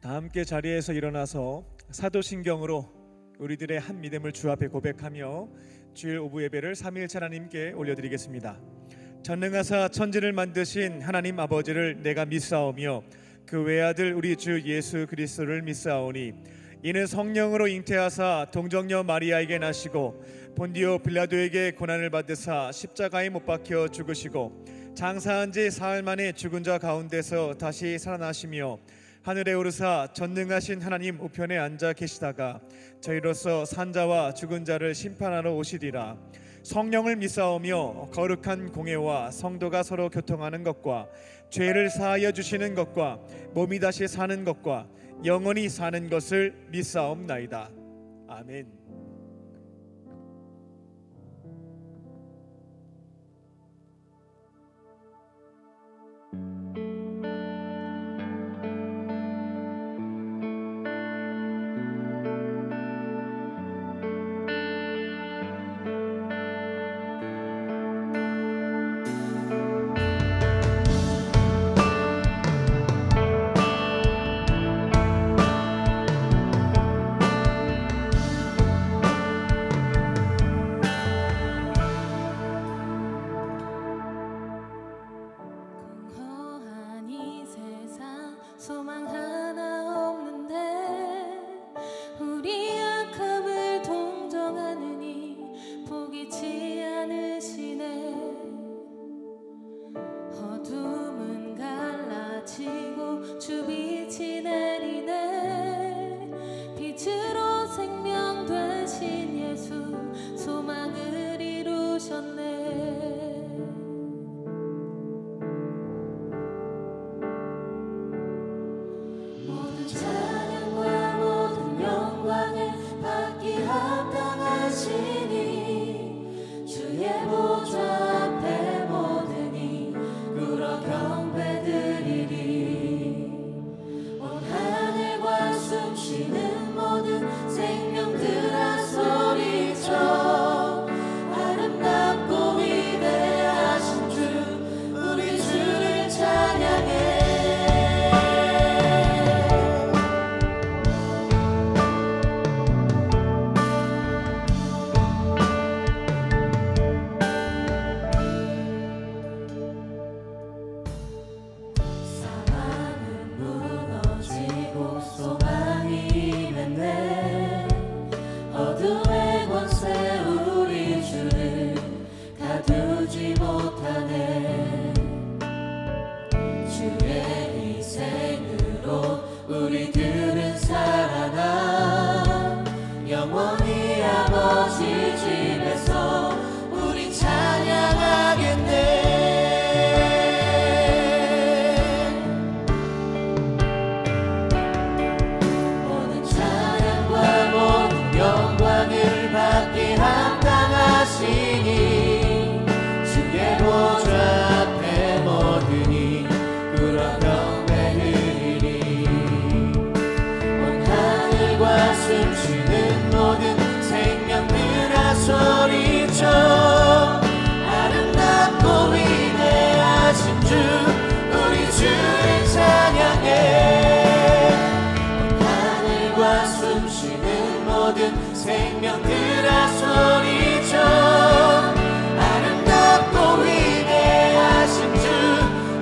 다 함께 자리에서 일어나서 사도신경으로 우리들의 한 믿음을 주 앞에 고백하며 주일 오부 예배를 삼위일체 하나님께 올려드리겠습니다. 전능하사 천지를 만드신 하나님 아버지를 내가 믿사오며 그 외아들 우리 주 예수 그리스도를 믿사오니 이는 성령으로 잉태하사 동정녀 마리아에게 나시고 본디오 빌라도에게 고난을 받으사 십자가에 못 박혀 죽으시고 장사한 지 사흘 만에 죽은 자 가운데서 다시 살아나시며 하늘에 오르사 전능하신 하나님 우편에 앉아 계시다가 저희로서 산자와 죽은 자를 심판하러 오시리라. 성령을 믿사오며 거룩한 공회와 성도가 서로 교통하는 것과 죄를 사하여 주시는 것과 몸이 다시 사는 것과 영원히 사는 것을 믿사옵나이다. 아멘. 생명들아 소리쳐 아름답고 위대하신 주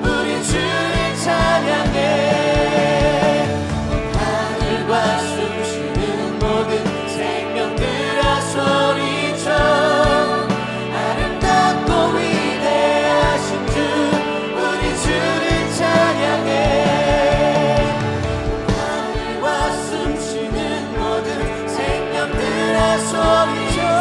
우리 주를 찬양해. 하늘과 숨쉬는 모든 생명들아 소리쳐 아름답고 위대하신 주 우리 주를 찬양해. 하늘과 숨쉬는 모든 생명들아 소리쳐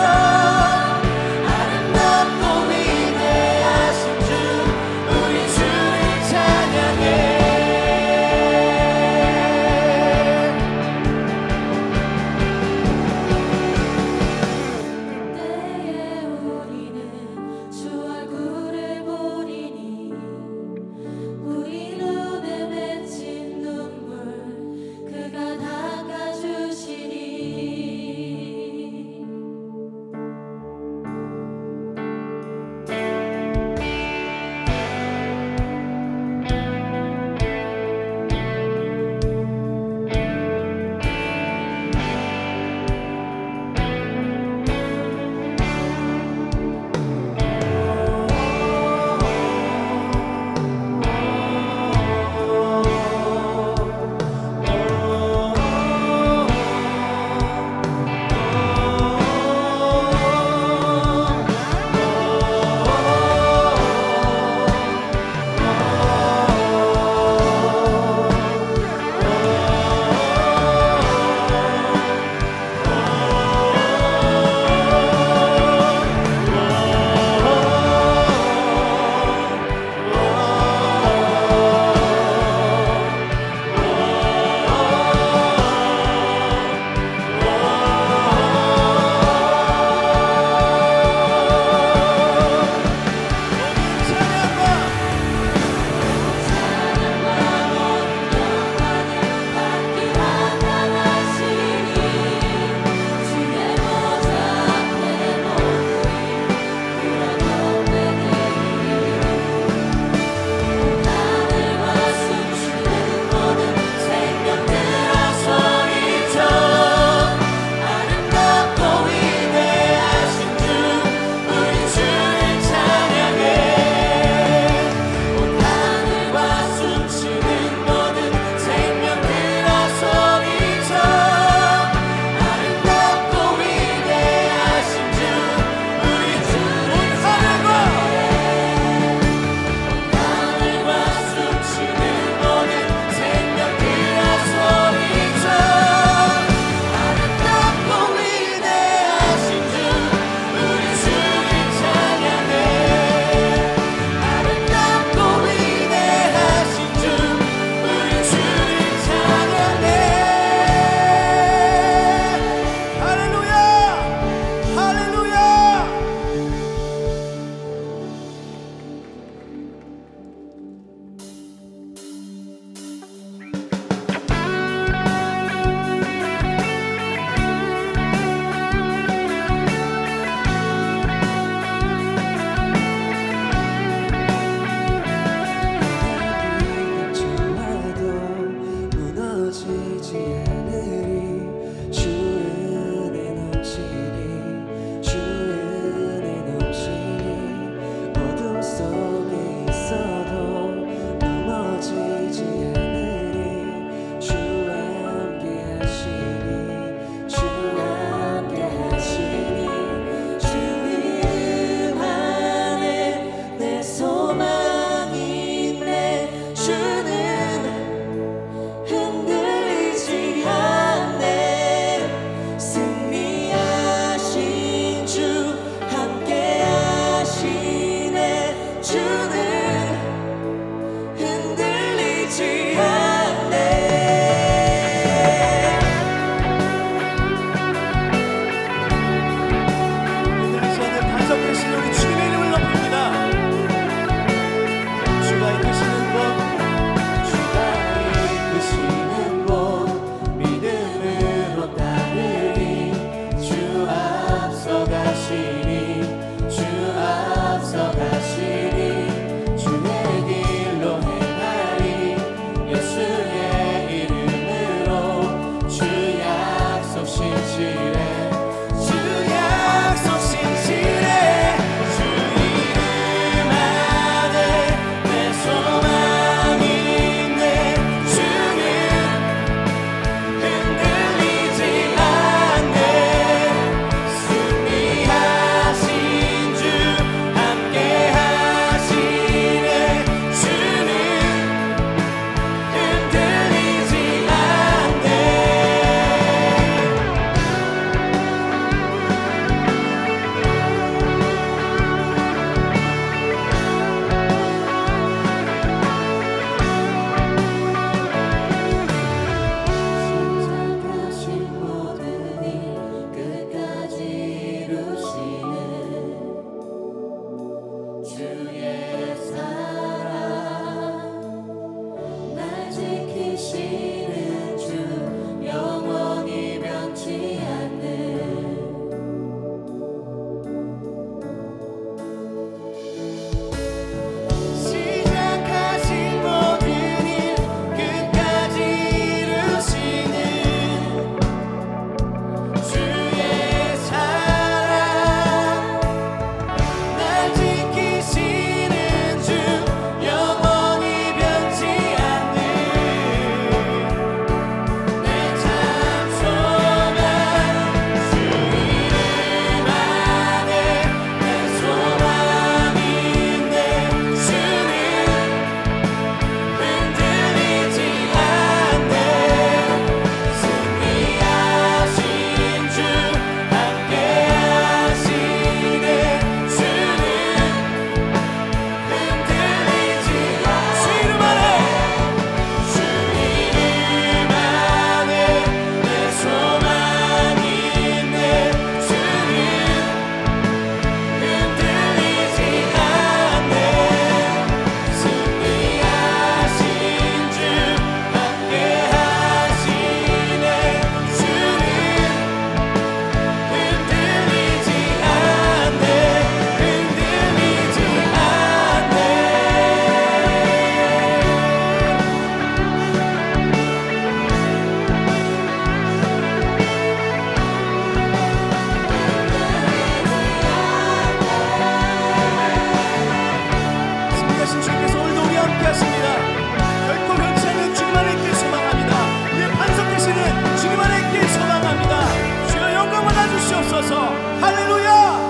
주옵소서. 할렐루야.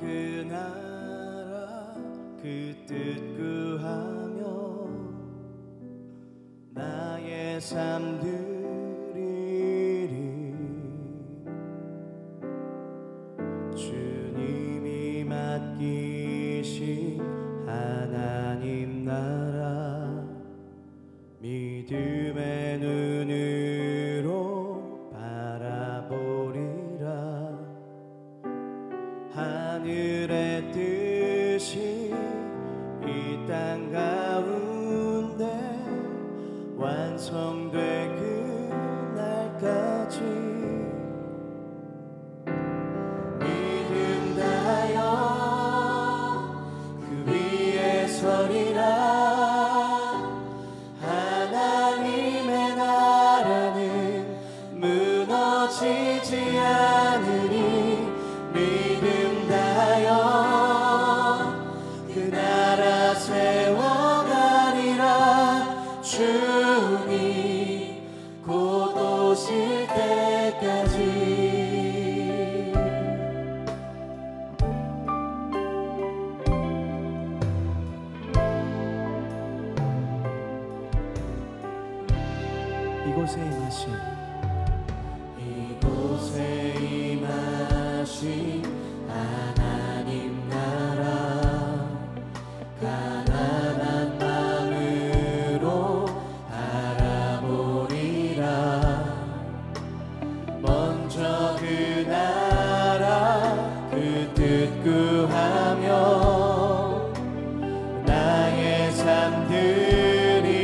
그 나라 그 뜻 구하며 나의 삶 드리리. 주님이 맡기신 하나님 나라 믿음의 눈으로 바라보리라. 하늘의 뜻이 이 땅 가운데 완성돼 그날까지 믿음 다하여 그 위에 서리라. 하나님의 나라는 무너지지 않으리. 믿음 다하여 그 나라 세워가리라. 주님 곧 오실 때까지. 이곳에 임하신 하나님 나라 가난한 마음으로 바라보리라. 먼저 그 나라 그 뜻 구하며 나의 삶 드리리.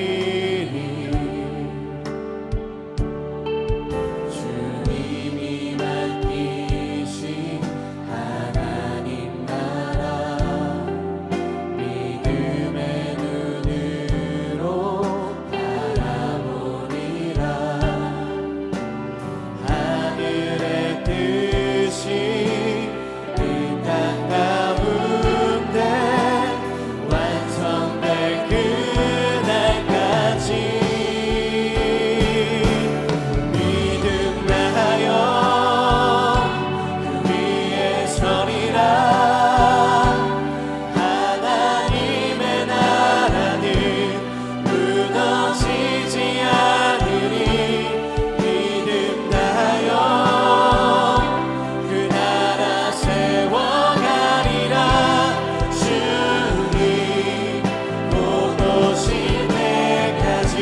주님이 맡기신 하나님 나라 믿음의 눈으로 바라보리라. 하늘의 뜻이 이 땅 가운데 완성될 그날까지 믿음 다하여 그 위에 서리라. 하나님의 나라는 무너지지 않으리. 믿음 다하여 그 나라 세워가리라. 주님 곧 오실 때까지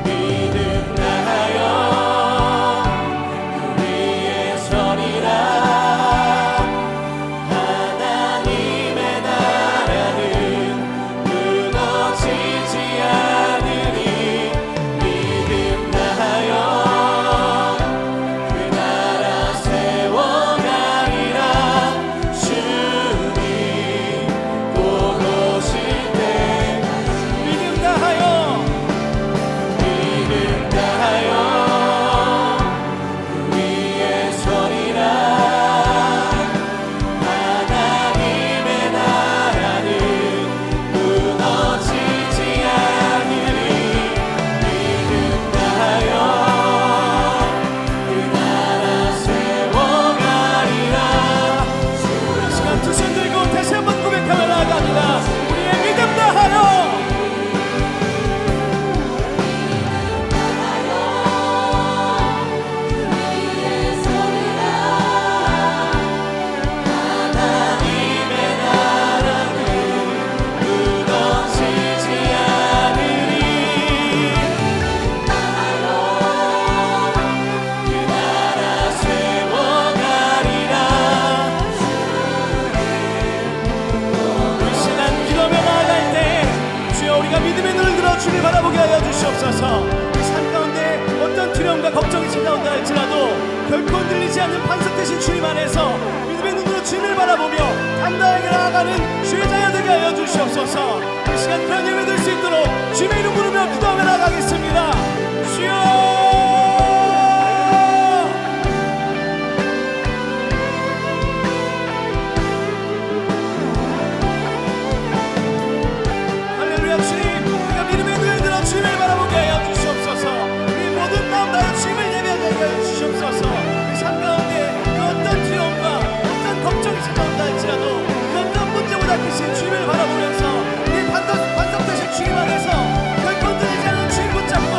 믿음 다하여 그 위에 서리라. 하나님의 나라는 무너지지 않으리. 믿음 다하여 그 나라 세워가리라. 주님 곧 오실 때까지 믿음 다하여 그 위에 서리라. 하나님의 나라는 무너지지 않으리. 믿음 다하여 그 나라 세워가리라. 우리 시간 두 손 들고 다시 한번 고백하며 나아갑니다. 우리의 믿음 다하여 하나님의 나라는 무너지지 않으리. 그 나라 세워가리라. 이 시간 기도하며 나아갈 때 주여 우리가 믿음의 눈을 들어 주를 바라보게 하여 주시옵소서. 이 삶 가운데 어떤 두려움과 걱정이 찾아온다 할지라도 결코 흔들리지 않는 반석 되신 주님 안에서 믿음의 눈으로 주님을 바라보며 당당하게 나아가는 주의 자녀 되게 하여 주시옵소서. 이 시간 그런 예배 될 수 있도록 주님의 이름 부르며 기도하며 나아가겠습니다. 주여 할렐루야. 주님 우리가 믿음의 눈을 들어 주님을 바라보게 하여 주시옵소서. 우리 모든 마음 다해 주님을 예배하게 하여 주시옵소서. 이 삶 가운데 그 어떤 두려움과 되신 주님을 바라보면서 이 반석되신 주님 안에서 결코 흔들리지 않는 주님 붙잡고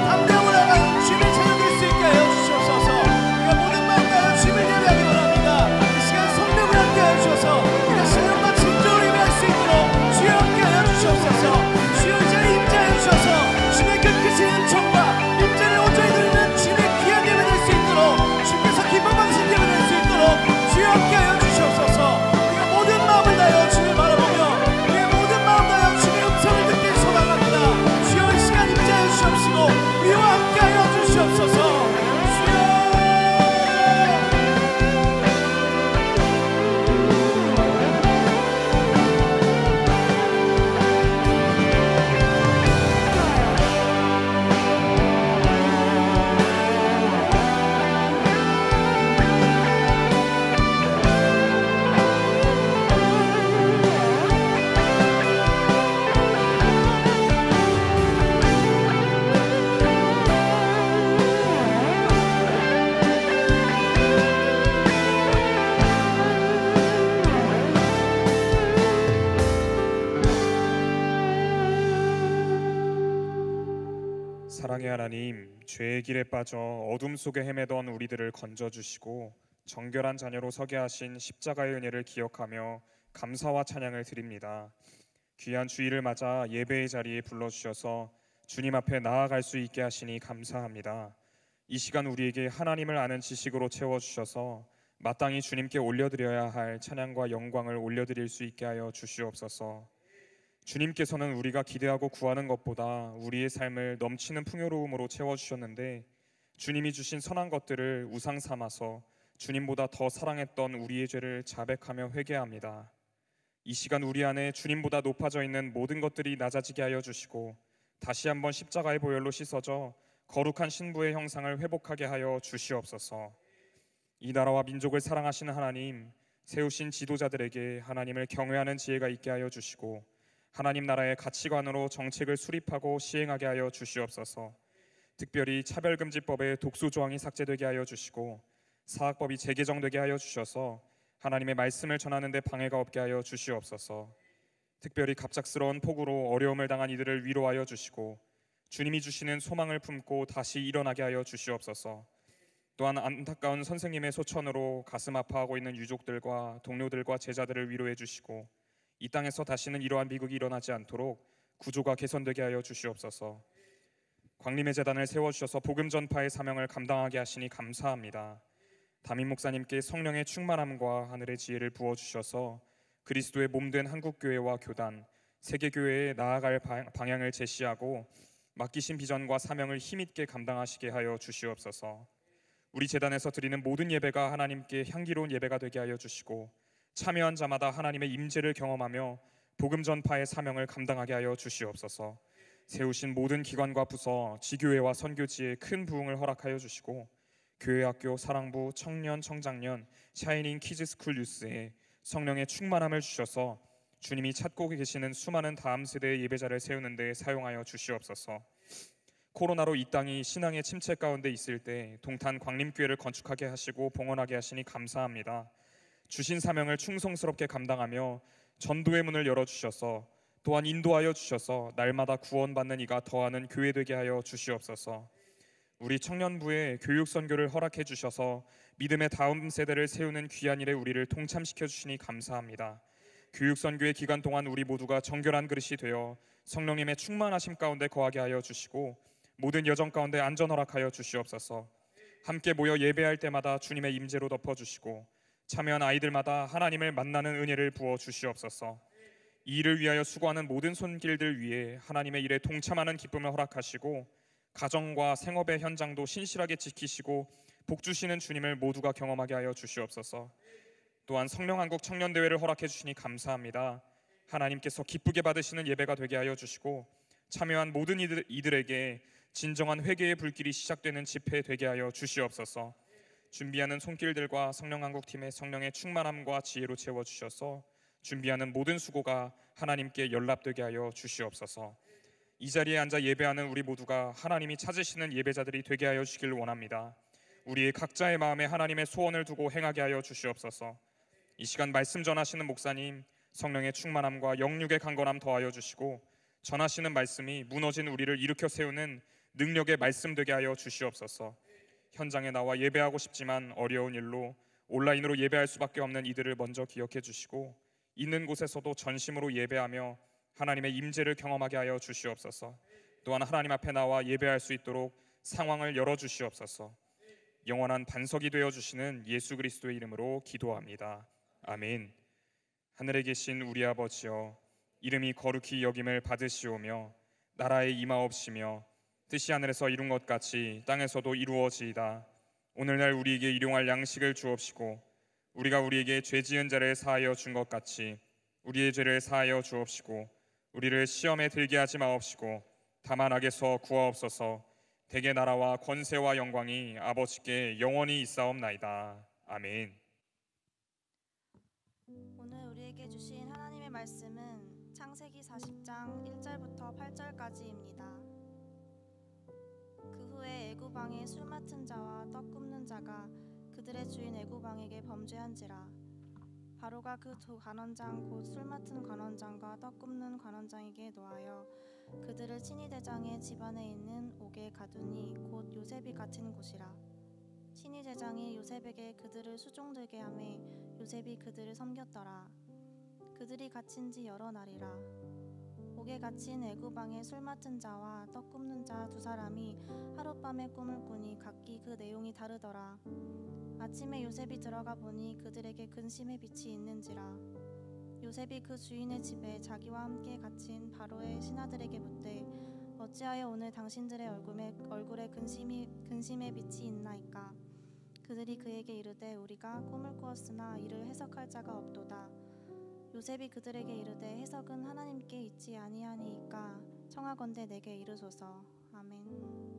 담대함으로 나아가는 주님을 찾아드릴 수 있게 하여 주시옵소서. 우리가 모든 마음 다하여 주님을 예배하기 원합니다. 이 시간 성령을 함께 하여 주셔서 우리가 신령과 진정으로 예배할 수 있도록 주여 함께 하여 주시옵소서. 주여 이 자리에 임재하여 주셔서 주님의 그 크신 은총과 임재를 온전히 누리는 주님의 귀한 예배 될 수 있도록 주님께서 기쁨 받으신 예배 될 수 있도록 주여 함께 하여 주시옵소서. 우리가 모든 마음을 다하여 주님을 바라보며 우리의 모든 마음 다하여 주님의 음성을 듣길 소망합니다. 주여 이 시간 임재하여 주시옵시고 우리와 함께 하여 주시옵소서. 주여 사랑의 하나님, 죄의 길에 빠져 어둠 속에 헤매던 우리들을 건져주시고 정결한 자녀로 서게 하신 십자가의 은혜를 기억하며 감사와 찬양을 드립니다. 귀한 주일을 맞아 예배의 자리에 불러주셔서 주님 앞에 나아갈 수 있게 하시니 감사합니다. 이 시간 우리에게 하나님을 아는 지식으로 채워주셔서 마땅히 주님께 올려드려야 할 찬양과 영광을 올려드릴 수 있게 하여 주시옵소서. 주님께서는 우리가 기대하고 구하는 것보다 우리의 삶을 넘치는 풍요로움으로 채워주셨는데 주님이 주신 선한 것들을 우상 삼아서 주님보다 더 사랑했던 우리의 죄를 자백하며 회개합니다. 이 시간 우리 안에 주님보다 높아져 있는 모든 것들이 낮아지게 하여 주시고 다시 한번 십자가의 보혈로 씻어져 거룩한 신부의 형상을 회복하게 하여 주시옵소서. 이 나라와 민족을 사랑하시는 하나님, 세우신 지도자들에게 하나님을 경외하는 지혜가 있게 하여 주시고 하나님 나라의 가치관으로 정책을 수립하고 시행하게 하여 주시옵소서. 특별히 차별금지법의 독소 조항이 삭제되게 하여 주시고 사학법이 재개정되게 하여 주셔서 하나님의 말씀을 전하는 데 방해가 없게 하여 주시옵소서. 특별히 갑작스러운 폭우로 어려움을 당한 이들을 위로하여 주시고 주님이 주시는 소망을 품고 다시 일어나게 하여 주시옵소서. 또한 안타까운 선생님의 소천으로 가슴 아파하고 있는 유족들과 동료들과 제자들을 위로해 주시고 이 땅에서 다시는 이러한 비극이 일어나지 않도록 구조가 개선되게 하여 주시옵소서. 광림의 재단을 세워주셔서 복음 전파의 사명을 감당하게 하시니 감사합니다. 담임 목사님께 성령의 충만함과 하늘의 지혜를 부어주셔서 그리스도의 몸된 한국교회와 교단, 세계교회에 나아갈 방향을 제시하고 맡기신 비전과 사명을 힘있게 감당하시게 하여 주시옵소서. 우리 재단에서 드리는 모든 예배가 하나님께 향기로운 예배가 되게 하여 주시고 참여한 자마다 하나님의 임재를 경험하며 복음 전파의 사명을 감당하게 하여 주시옵소서. 세우신 모든 기관과 부서, 지교회와 선교지에 큰 부흥을 허락하여 주시고 교회학교, 사랑부, 청년, 청장년, 샤이닝 키즈스쿨 뉴스에 성령의 충만함을 주셔서 주님이 찾고 계시는 수많은 다음 세대의 예배자를 세우는 데 사용하여 주시옵소서. 코로나로 이 땅이 신앙의 침체 가운데 있을 때 동탄 광림교회를 건축하게 하시고 봉헌하게 하시니 감사합니다. 주신 사명을 충성스럽게 감당하며 전도의 문을 열어주셔서 또한 인도하여 주셔서 날마다 구원받는 이가 더하는 교회 되게 하여 주시옵소서. 우리 청년부에 교육 선교를 허락해 주셔서 믿음의 다음 세대를 세우는 귀한 일에 우리를 동참시켜 주시니 감사합니다. 교육 선교의 기간 동안 우리 모두가 정결한 그릇이 되어 성령님의 충만하심 가운데 거하게 하여 주시고 모든 여정 가운데 안전 허락하여 주시옵소서. 함께 모여 예배할 때마다 주님의 임재로 덮어주시고 참여한 아이들마다 하나님을 만나는 은혜를 부어 주시옵소서. 이 일을 위하여 수고하는 모든 손길들 위해 하나님의 일에 동참하는 기쁨을 허락하시고 가정과 생업의 현장도 신실하게 지키시고 복 주시는 주님을 모두가 경험하게 하여 주시옵소서. 또한 성령한국 청년대회를 허락해 주시니 감사합니다. 하나님께서 기쁘게 받으시는 예배가 되게 하여 주시고 참여한 모든 이들에게 진정한 회개의 불길이 시작되는 집회 되게 하여 주시옵소서. 준비하는 손길들과 성령한국팀의 성령의 충만함과 지혜로 채워주셔서 준비하는 모든 수고가 하나님께 연락되게 하여 주시옵소서. 이 자리에 앉아 예배하는 우리 모두가 하나님이 찾으시는 예배자들이 되게 하여 주시길 원합니다. 우리의 각자의 마음에 하나님의 소원을 두고 행하게 하여 주시옵소서. 이 시간 말씀 전하시는 목사님, 성령의 충만함과 영육의 강건함 더하여 주시고 전하시는 말씀이 무너진 우리를 일으켜 세우는 능력의 말씀 되게 하여 주시옵소서. 현장에 나와 예배하고 싶지만 어려운 일로 온라인으로 예배할 수밖에 없는 이들을 먼저 기억해 주시고 있는 곳에서도 전심으로 예배하며 하나님의 임재를 경험하게 하여 주시옵소서. 또한 하나님 앞에 나와 예배할 수 있도록 상황을 열어 주시옵소서. 영원한 반석이 되어 주시는 예수 그리스도의 이름으로 기도합니다. 아멘. 하늘에 계신 우리 아버지여, 이름이 거룩히 여김을 받으시오며 나라의 임하옵시며 뜻이 하늘에서 이룬 것 같이 땅에서도 이루어지이다. 오늘날 우리에게 일용할 양식을 주옵시고 우리가 우리에게 죄 지은 자를 사하여 준 것 같이 우리의 죄를 사하여 주옵시고 우리를 시험에 들게 하지 마옵시고 다만 악에서 구하옵소서. 대개 나라와 권세와 영광이 아버지께 영원히 있사옵나이다. 아멘. 오늘 우리에게 주신 하나님의 말씀은 창세기 40장 1절부터 8절까지입니다. 그 후에 애굽 왕의 술 맡은 자와 떡 굽는 자가 그들의 주인 애굽 왕에게 범죄한지라. 바로가 그 두 관원장 곧 술 맡은 관원장과 떡 굽는 관원장에게 노하여 그들을 친위대장의 집안에 있는 옥에 가두니 곧 요셉이 갇힌 곳이라. 친위대장이 요셉에게 그들을 수종들게 하매 요셉이 그들을 섬겼더라. 그들이 갇힌 지 여러 날이라. 옥에 갇힌 애굽 왕의 술 맡은 자와 떡 굽는 자 두 사람이 하룻밤에 꿈을 꾸니 각기 그 내용이 다르더라. 아침에 요셉이 들어가 보니 그들에게 근심의 빛이 있는지라. 요셉이 그 주인의 집에 자기와 함께 갇힌 바로의 신하들에게 묻되 어찌하여 오늘 당신들의 얼굴에 근심의 빛이 있나이까. 그들이 그에게 이르되 우리가 꿈을 꾸었으나 이를 해석할 자가 없도다. 요셉이 그들에게 이르되 해석은 하나님께 있지 아니하니이까 청하건대 내게 이르소서. 아멘.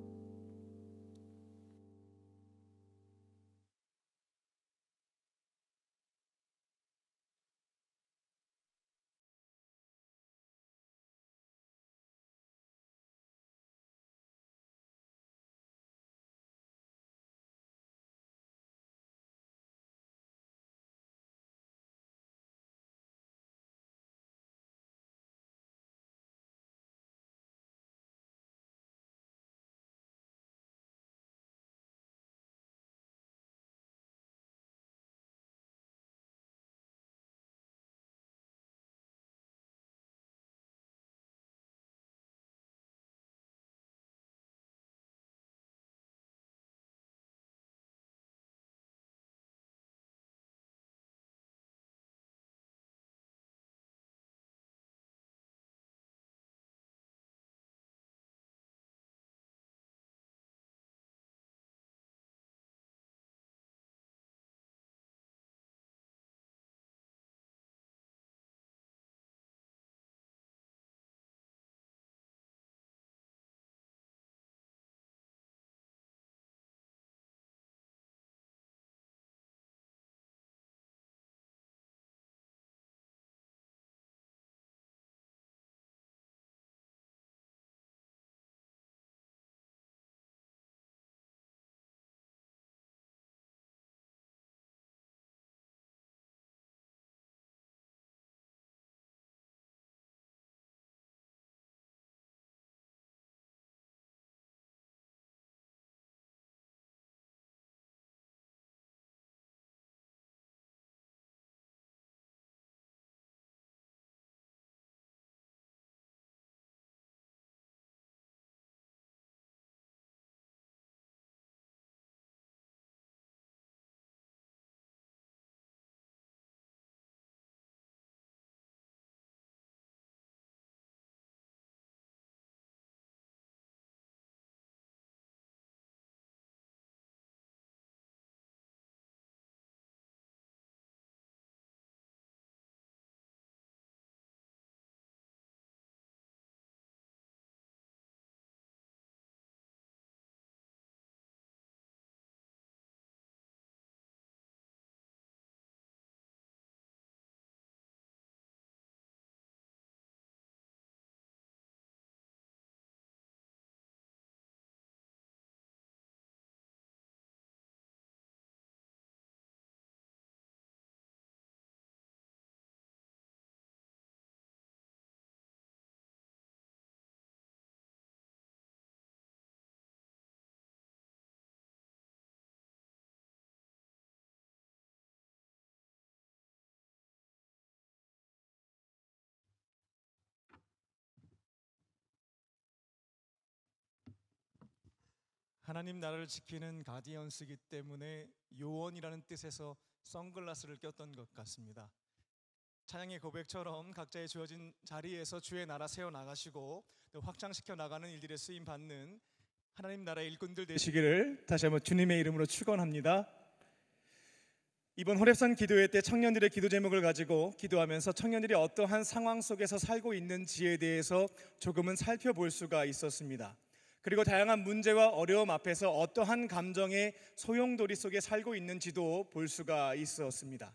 하나님 나라를 지키는 가디언스이기 때문에 요원이라는 뜻에서 선글라스를 꼈던 것 같습니다. 찬양의 고백처럼 각자의 주어진 자리에서 주의 나라 세워나가시고 또 확장시켜 나가는 일들에 쓰임받는 하나님 나라의 일꾼들 되시기를 다시 한번 주님의 이름으로 축원합니다. 이번 호렙산 기도회 때 청년들의 기도 제목을 가지고 기도하면서 청년들이 어떠한 상황 속에서 살고 있는지에 대해서 조금은 살펴볼 수가 있었습니다. 그리고 다양한 문제와 어려움 앞에서 어떠한 감정의 소용돌이 속에 살고 있는지도 볼 수가 있었습니다.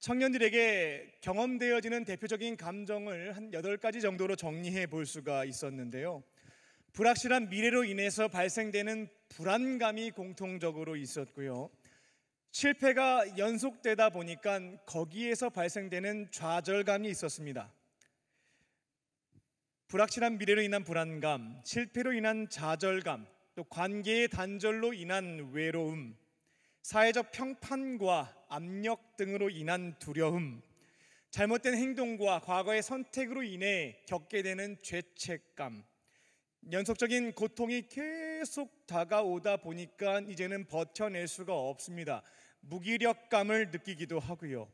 청년들에게 경험되어지는 대표적인 감정을 한 8가지 정도로 정리해 볼 수가 있었는데요. 불확실한 미래로 인해서 발생되는 불안감이 공통적으로 있었고요. 실패가 연속되다 보니까 거기에서 발생되는 좌절감이 있었습니다. 불확실한 미래로 인한 불안감, 실패로 인한 좌절감, 또 관계의 단절로 인한 외로움, 사회적 평판과 압력 등으로 인한 두려움, 잘못된 행동과 과거의 선택으로 인해 겪게 되는 죄책감, 연속적인 고통이 계속 다가오다 보니까 이제는 버텨낼 수가 없습니다. 무기력감을 느끼기도 하고요.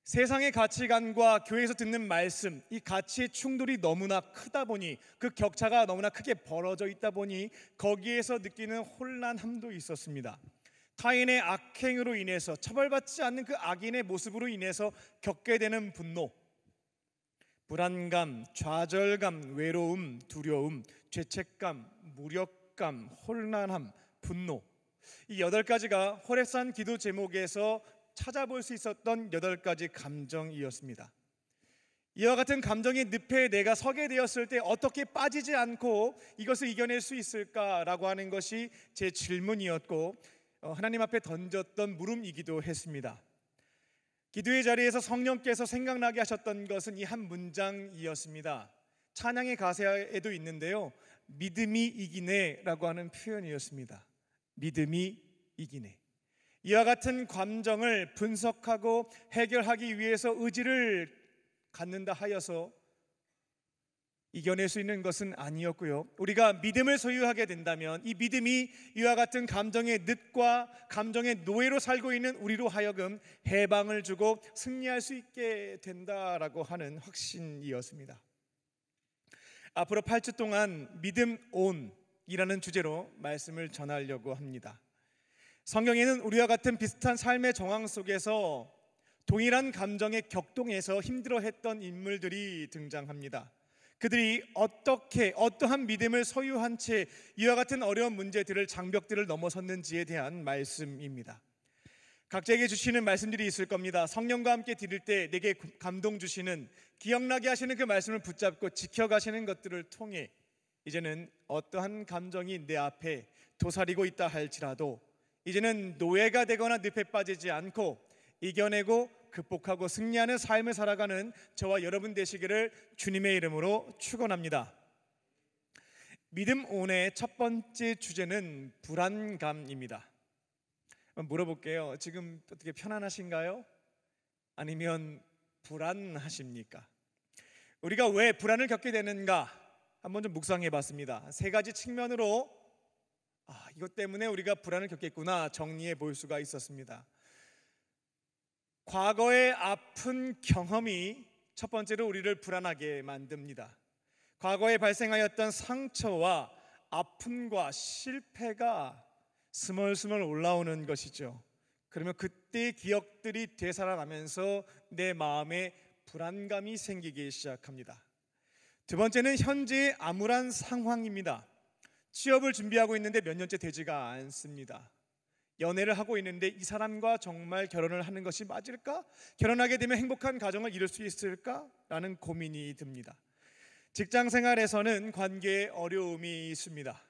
세상의 가치관과 교회에서 듣는 말씀, 이 가치의 충돌이 너무나 크다 보니, 그 격차가 너무나 크게 벌어져 있다 보니 거기에서 느끼는 혼란함도 있었습니다. 타인의 악행으로 인해서 처벌받지 않는 그 악인의 모습으로 인해서 겪게 되는 분노, 불안감, 좌절감, 외로움, 두려움, 죄책감, 무력감, 혼란함, 분노, 이 8가지가 호렙산 기도 제목에서 찾아볼 수 있었던 8가지 감정이었습니다. 이와 같은 감정의 늪에 내가 서게 되었을 때 어떻게 빠지지 않고 이것을 이겨낼 수 있을까라고 하는 것이 제 질문이었고 하나님 앞에 던졌던 물음이기도 했습니다. 기도의 자리에서 성령께서 생각나게 하셨던 것은 이 한 문장이었습니다. 찬양의 가사에도 있는데요, 믿음이 이기네 라고 하는 표현이었습니다. 믿음이 이기네. 이와 같은 감정을 분석하고 해결하기 위해서 의지를 갖는다 하여서 이겨낼 수 있는 것은 아니었고요. 우리가 믿음을 소유하게 된다면 이 믿음이 이와 같은 감정의 늪과 감정의 노예로 살고 있는 우리로 하여금 해방을 주고 승리할 수 있게 된다라고 하는 확신이었습니다. 앞으로 8주 동안 믿음 온이라는 주제로 말씀을 전하려고 합니다. 성경에는 우리와 같은 비슷한 삶의 정황 속에서 동일한 감정의 격동에서 힘들어했던 인물들이 등장합니다. 그들이 어떠한 믿음을 소유한 채 이와 같은 어려운 문제들을, 장벽들을 넘어섰는지에 대한 말씀입니다. 각자에게 주시는 말씀들이 있을 겁니다. 성령과 함께 드릴 때 내게 감동 주시는, 기억나게 하시는 그 말씀을 붙잡고 지켜가시는 것들을 통해 이제는 어떠한 감정이 내 앞에 도사리고 있다 할지라도 이제는 노예가 되거나 늪에 빠지지 않고 이겨내고 극복하고 승리하는 삶을 살아가는 저와 여러분 되시기를 주님의 이름으로 축원합니다. 믿음 온의 첫 번째 주제는 불안감입니다. 물어볼게요. 지금 어떻게 편안하신가요? 아니면 불안하십니까? 우리가 왜 불안을 겪게 되는가 한번 좀 묵상해 봤습니다. 3가지 측면으로 이것 때문에 우리가 불안을 겪겠구나 정리해 볼 수가 있었습니다. 과거의 아픈 경험이 첫 번째로 우리를 불안하게 만듭니다. 과거에 발생하였던 상처와 아픔과 실패가 스멀스멀 올라오는 것이죠. 그러면 그때의 기억들이 되살아나면서 내 마음에 불안감이 생기기 시작합니다. 두 번째는 현재의 암울한 상황입니다. 취업을 준비하고 있는데 몇 년째 되지가 않습니다. 연애를 하고 있는데 이 사람과 정말 결혼을 하는 것이 맞을까? 결혼하게 되면 행복한 가정을 이룰 수 있을까? 라는 고민이 듭니다. 직장 생활에서는 관계에 어려움이 있습니다.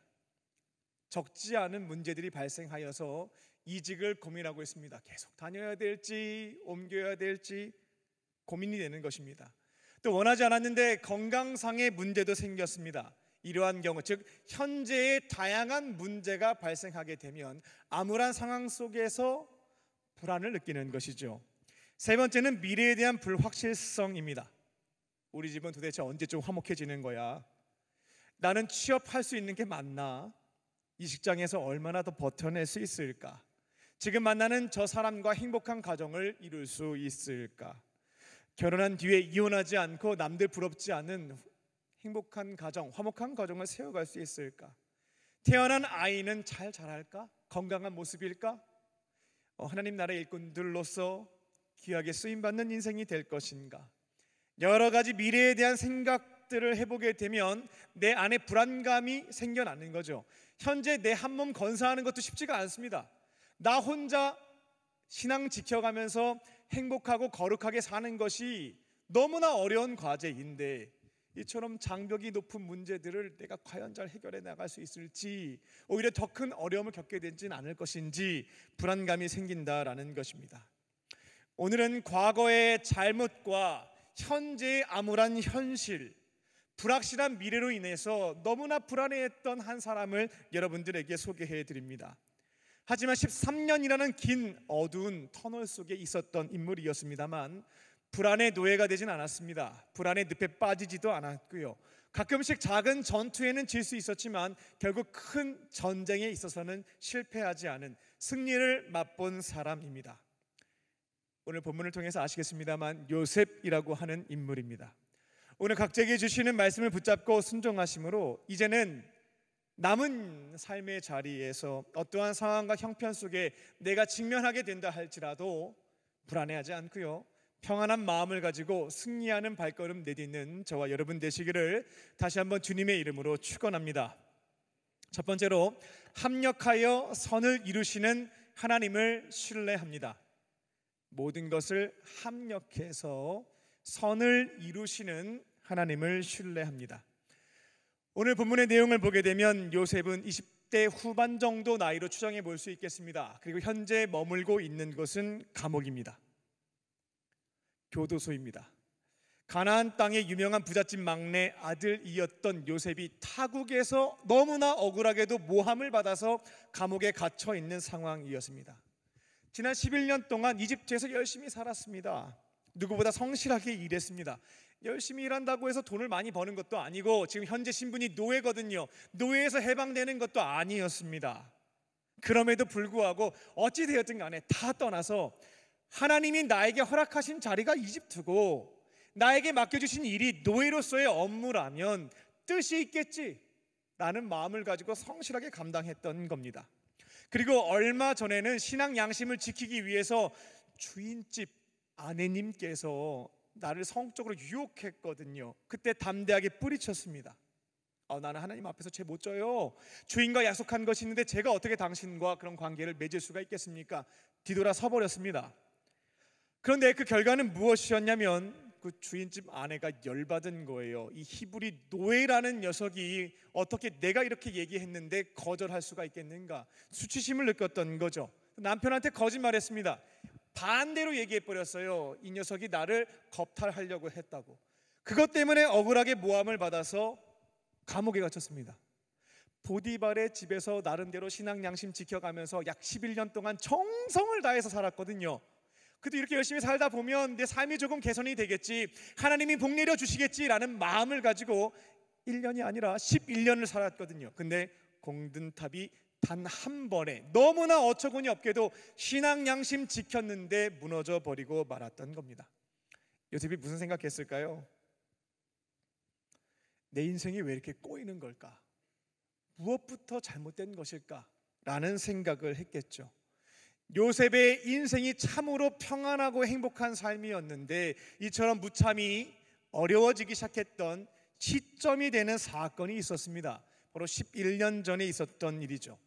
적지 않은 문제들이 발생하여서 이직을 고민하고 있습니다. 계속 다녀야 될지 옮겨야 될지 고민이 되는 것입니다. 또 원하지 않았는데 건강상의 문제도 생겼습니다. 이러한 경우, 즉 현재의 다양한 문제가 발생하게 되면 암울한 상황 속에서 불안을 느끼는 것이죠. 세 번째는 미래에 대한 불확실성입니다. 우리 집은 도대체 언제쯤 화목해지는 거야? 나는 취업할 수 있는 게 맞나? 이 직장에서 얼마나 더 버텨낼 수 있을까? 지금 만나는 저 사람과 행복한 가정을 이룰 수 있을까? 결혼한 뒤에 이혼하지 않고 남들 부럽지 않은 행복한 가정, 화목한 가정을 세워갈 수 있을까? 태어난 아이는 잘 자랄까? 건강한 모습일까? 하나님 나라의 일꾼들로서 귀하게 쓰임받는 인생이 될 것인가? 여러 가지 미래에 대한 생각들을 해보게 되면 내 안에 불안감이 생겨나는 거죠. 현재 내 한 몸 건사하는 것도 쉽지가 않습니다. 나 혼자 신앙 지켜가면서 행복하고 거룩하게 사는 것이 너무나 어려운 과제인데, 이처럼 장벽이 높은 문제들을 내가 과연 잘 해결해 나갈 수 있을지, 오히려 더 큰 어려움을 겪게 되지는 않을 것인지 불안감이 생긴다라는 것입니다. 오늘은 과거의 잘못과 현재의 암울한 현실, 불확실한 미래로 인해서 너무나 불안해했던 한 사람을 여러분들에게 소개해 드립니다. 하지만 13년이라는 긴 어두운 터널 속에 있었던 인물이었습니다만 불안의 노예가 되진 않았습니다. 불안의 늪에 빠지지도 않았고요. 가끔씩 작은 전투에는 질 수 있었지만 결국 큰 전쟁에 있어서는 실패하지 않은 승리를 맛본 사람입니다. 오늘 본문을 통해서 아시겠습니다만 요셉이라고 하는 인물입니다. 오늘 각자에게 주시는 말씀을 붙잡고 순종하심으로 이제는 남은 삶의 자리에서 어떠한 상황과 형편 속에 내가 직면하게 된다 할지라도 불안해하지 않고요, 평안한 마음을 가지고 승리하는 발걸음 내딛는 저와 여러분 되시기를 다시 한번 주님의 이름으로 축원합니다. 첫 번째로, 합력하여 선을 이루시는 하나님을 신뢰합니다. 모든 것을 합력해서 선을 이루시는 하나님을 신뢰합니다. 오늘 본문의 내용을 보게 되면 요셉은 20대 후반 정도 나이로 추정해 볼 수 있겠습니다. 그리고 현재 머물고 있는 곳은 감옥입니다. 교도소입니다. 가나안 땅의 유명한 부잣집 막내 아들이었던 요셉이 타국에서 너무나 억울하게도 모함을 받아서 감옥에 갇혀 있는 상황이었습니다. 지난 11년 동안 이집트에서 열심히 살았습니다. 누구보다 성실하게 일했습니다. 열심히 일한다고 해서 돈을 많이 버는 것도 아니고 지금 현재 신분이 노예거든요. 노예에서 해방되는 것도 아니었습니다. 그럼에도 불구하고 어찌 되었든 간에 다 떠나서 하나님이 나에게 허락하신 자리가 이집트고 나에게 맡겨주신 일이 노예로서의 업무라면 뜻이 있겠지라는 마음을 가지고 성실하게 감당했던 겁니다. 그리고 얼마 전에는 신앙 양심을 지키기 위해서 주인집 아내님께서 나를 성적으로 유혹했거든요. 그때 담대하게 뿌리쳤습니다. 나는 하나님 앞에서 죄 못 져요. 주인과 약속한 것이 있는데 제가 어떻게 당신과 그런 관계를 맺을 수가 있겠습니까? 뒤돌아 서버렸습니다. 그런데 그 결과는 무엇이었냐면 그 주인집 아내가 열받은 거예요. 이 히브리 노예라는 녀석이 어떻게 내가 이렇게 얘기했는데 거절할 수가 있겠는가? 수치심을 느꼈던 거죠. 남편한테 거짓말했습니다. 반대로 얘기해버렸어요. 이 녀석이 나를 겁탈하려고 했다고. 그것 때문에 억울하게 모함을 받아서 감옥에 갇혔습니다. 보디발의 집에서 나름대로 신앙 양심 지켜가면서 약 11년 동안 정성을 다해서 살았거든요. 그래도 이렇게 열심히 살다 보면 내 삶이 조금 개선이 되겠지, 하나님이 복 내려 주시겠지라는 마음을 가지고 1년이 아니라 11년을 살았거든요. 근데 공든탑이 단 한 번에 너무나 어처구니 없게도 신앙 양심 지켰는데 무너져 버리고 말았던 겁니다. 요셉이 무슨 생각했을까요? 내 인생이 왜 이렇게 꼬이는 걸까? 무엇부터 잘못된 것일까? 라는 생각을 했겠죠. 요셉의 인생이 참으로 평안하고 행복한 삶이었는데 이처럼 무참히 어려워지기 시작했던 시점이 되는 사건이 있었습니다. 바로 11년 전에 있었던 일이죠.